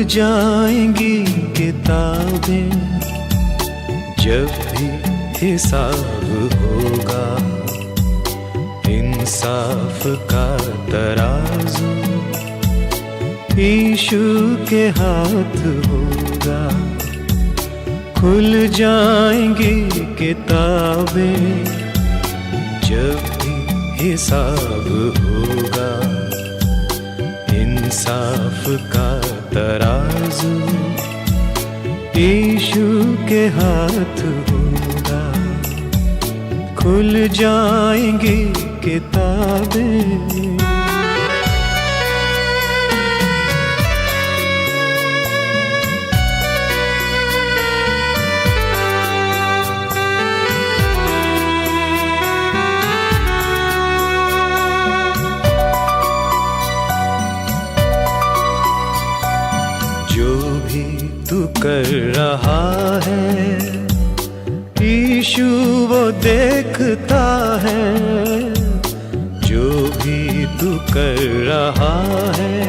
जाएंगी किताबें जब भी हिसाब होगा, इंसाफ का तराजू यीशु के हाथ होगा। खुल जाएंगी किताबें जब भी हिसाब होगा, इंसाफ का तराजू यीशु के हाथ होगा। खुल जाएंगी किताबें। तू कर रहा है यीशु वो देखता है, जो भी तू कर रहा है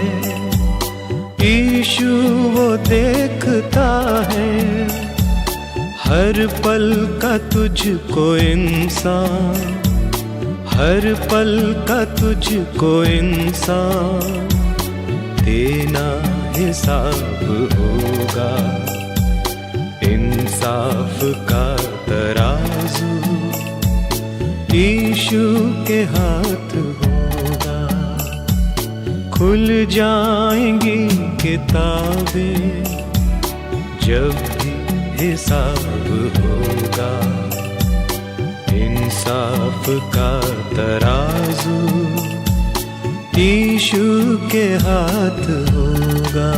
यीशु वो देखता है। हर पल का तुझको इंसान, हर पल का तुझको इंसान देना हिसाब होगा। इंसाफ का तराजू यीशु के हाथ होगा। खुल जाएंगी किताबें जब भी हिसाब होगा, इंसाफ का तराजू यीशु के हाथ होगा।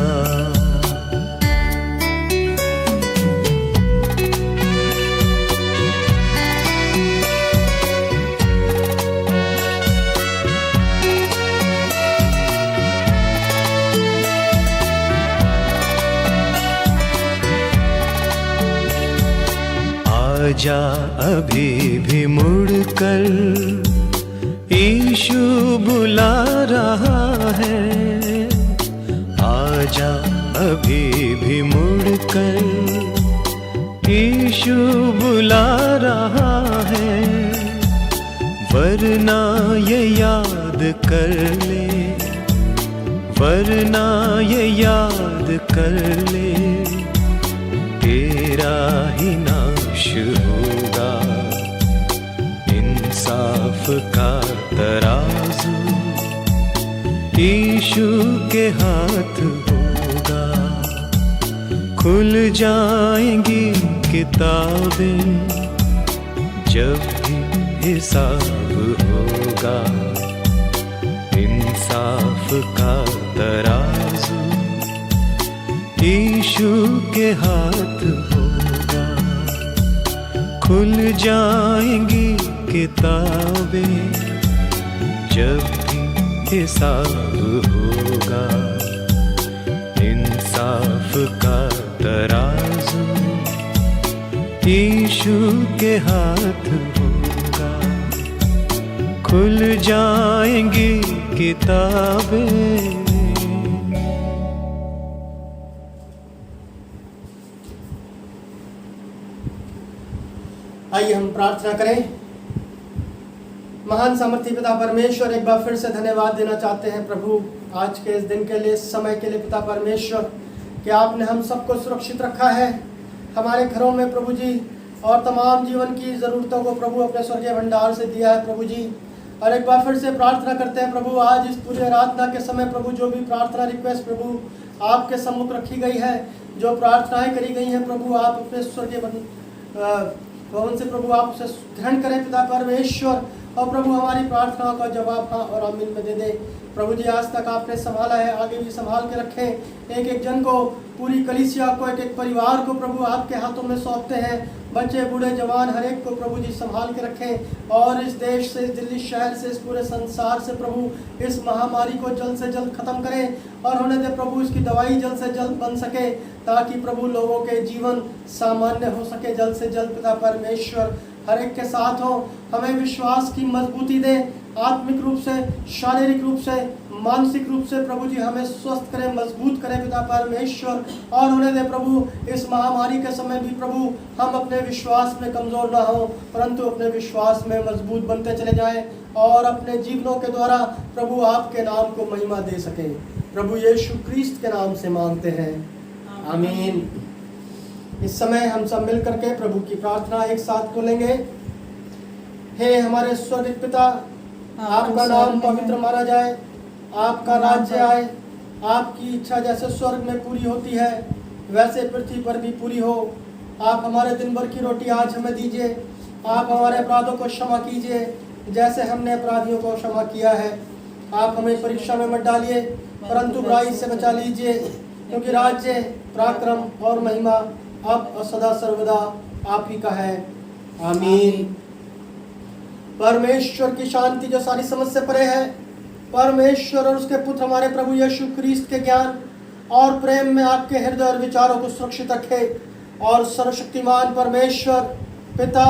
आजा अभी भी मुड़कर यीशु बुला रहा है। आजा अभी भी मुड़कर यीशु बुला रहा है। वरना ये याद कर ले, वरना ये याद कर ले, तेरा ही नाश होगा। इंसाफ का तराजू यीशु के हाथ होगा। खुल जाएंगी किताबें जब भी हिसाब होगा। इंसाफ का तराजू यीशु के हाथ होगा। खुल जाएंगी किताबें जब भी हिसाब होगा। इंसाफ का तराजू यीशु के हाथ होगा। खुल जाएंगी किताबें। आइए हम प्रार्थना करें। महान सामर्थी पिता परमेश्वर, एक बार फिर से धन्यवाद देना चाहते हैं प्रभु आज के इस दिन के लिए, इस समय के लिए पिता परमेश्वर, कि आपने हम सबको सुरक्षित रखा है हमारे घरों में प्रभु जी, और तमाम जीवन की ज़रूरतों को प्रभु अपने स्वर्गीय भंडार से दिया है प्रभु जी। और एक बार फिर से प्रार्थना करते हैं प्रभु, आज इस पूरी आराधना के समय प्रभु जो भी प्रार्थना रिक्वेस्ट प्रभु आपके सम्मुख रखी गई है, जो प्रार्थनाएं करी गई हैं प्रभु, आप अपने स्वर्गीय भवन से प्रभु आप उसे ग्रहण करें पिता परमेश्वर, और प्रभु हमारी प्रार्थनाओं का जवाब हाँ और आमीन में दे दे प्रभु जी। आज तक आपने संभाला है, आगे भी संभाल के रखें। एक एक जन को, पूरी कलीसिया को, एक एक परिवार को प्रभु आपके हाथों में सौंपते हैं। बच्चे बूढ़े जवान हर एक को प्रभु जी संभाल के रखें, और इस देश से, इस दिल्ली शहर से, इस पूरे संसार से प्रभु इस महामारी को जल्द से जल्द खत्म करें, और होने दे प्रभु इसकी दवाई जल्द से जल्द बन सके, ताकि प्रभु लोगों के जीवन सामान्य हो सके जल्द से जल्द पिता परमेश्वर। हर एक के साथ हो, हमें विश्वास की मजबूती दे, आत्मिक रूप से, शारीरिक रूप से, मानसिक रूप से प्रभु जी हमें स्वस्थ करें, मजबूत करें पिता परमेश्वर। और उन्हें दे प्रभु इस महामारी के समय भी प्रभु हम अपने विश्वास में कमज़ोर ना हो, परंतु अपने विश्वास में मजबूत बनते चले जाएं और अपने जीवनों के द्वारा प्रभु आपके नाम को महिमा दे सकें। प्रभु यीशु क्रिस्त के नाम से मांगते हैं, आमीन। इस समय हम सब मिल करके प्रभु की प्रार्थना एक साथ बोलेंगे। हे हमारे स्वर्गीय पिता, आपका नाम पवित्र माना जाए, आपका राज्य आए, आपकी इच्छा जैसे स्वर्ग में पूरी होती है वैसे पृथ्वी पर भी पूरी हो। आप हमारे दिन भर की रोटी आज हमें दीजिए। आप हमारे अपराधों को क्षमा कीजिए जैसे हमने अपराधियों को क्षमा किया है। आप हमें परीक्षा में मत डालिए परंतु बुराई से बचा लीजिए, क्योंकि राज्य, पराक्रम और महिमा अब और सदा सर्वदा आप ही का है, आमीन। परमेश्वर की शांति जो सारी समझ से परे है, परमेश्वर और उसके पुत्र हमारे प्रभु यीशु क्रिस्त के ज्ञान और प्रेम में आपके हृदय और विचारों को सुरक्षित रखे। और सर्वशक्तिमान परमेश्वर पिता,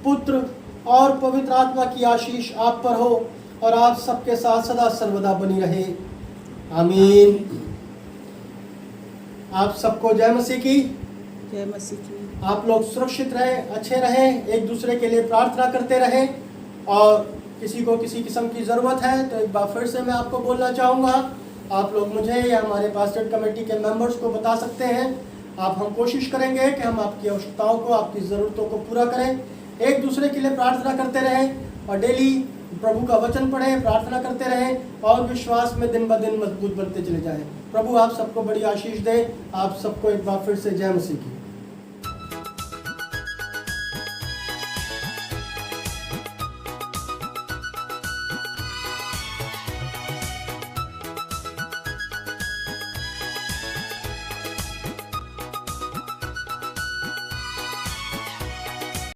पुत्र और पवित्र आत्मा की आशीष आप पर हो और आप सबके साथ सदा सर्वदा बनी रहे, आमीन। आप सबको जय मसीह की। जय मसीह की। आप लोग सुरक्षित रहें, अच्छे रहें, एक दूसरे के लिए प्रार्थना करते रहें। और किसी को किसी किस्म की ज़रूरत है तो एक बार फिर से मैं आपको बोलना चाहूँगा, आप लोग मुझे या हमारे पास्टर कमेटी के मेंबर्स को बता सकते हैं। हम कोशिश करेंगे कि हम आपकी आवश्यकताओं को, आपकी ज़रूरतों को पूरा करें। एक दूसरे के लिए प्रार्थना करते रहें और डेली प्रभु का वचन पढ़ें, प्रार्थना करते रहें और विश्वास में दिन ब दिन मजबूत बनते चले जाएं। प्रभु आप सबको बड़ी आशीष दे। आप सबको एक बार फिर से जय मसीह की।